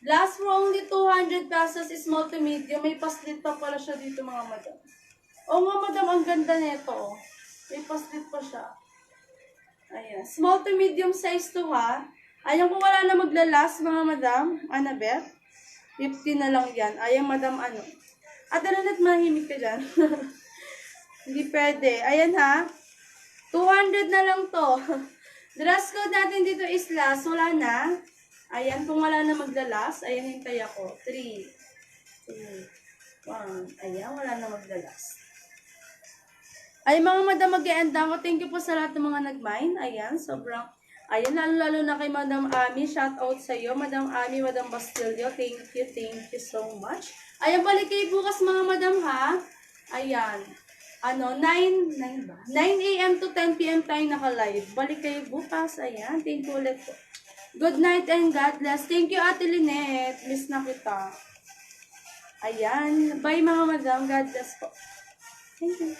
Speaker 2: Last for only 200 pesos, small to medium. May paslit pa pala siya dito mga madam. Oo nga madam, ang ganda nito. May paslit pa siya. Ayan. Small to medium size to ha. Ayan, kung wala na maglalas mga madam. Annabeth. 50 na lang yan. Ayan madam ano. At ano na't mahimik ka dyan. Hindi pwede. Ayan ha. 200 na lang to. Dress code natin dito is last. Wala na. Ayan, kung wala na maglalas. Ayan, hintay ako. 3, 2, 1. Ayan, wala na maglalas. Ay, mga madam, mag-e-end ako. Thank you po sa lahat ng mga nag-mine. Ayan, sobrang, ayan, lalo-lalo na kay Madam Ami. Shout out sa iyo, Madam Ami, Madam Bastilio. Thank you so much. Ayan, balik kayo bukas mga madam ha. Ayan, 9 ba? 9 a.m. to 10 p.m. tayo naka-live. Balik kayo bukas. Ayan, thank you ulit po. Good night and God bless. Thank you, Ate Lynette. Miss na kita. Ayan, bye mga madam. God bless po. Thank you.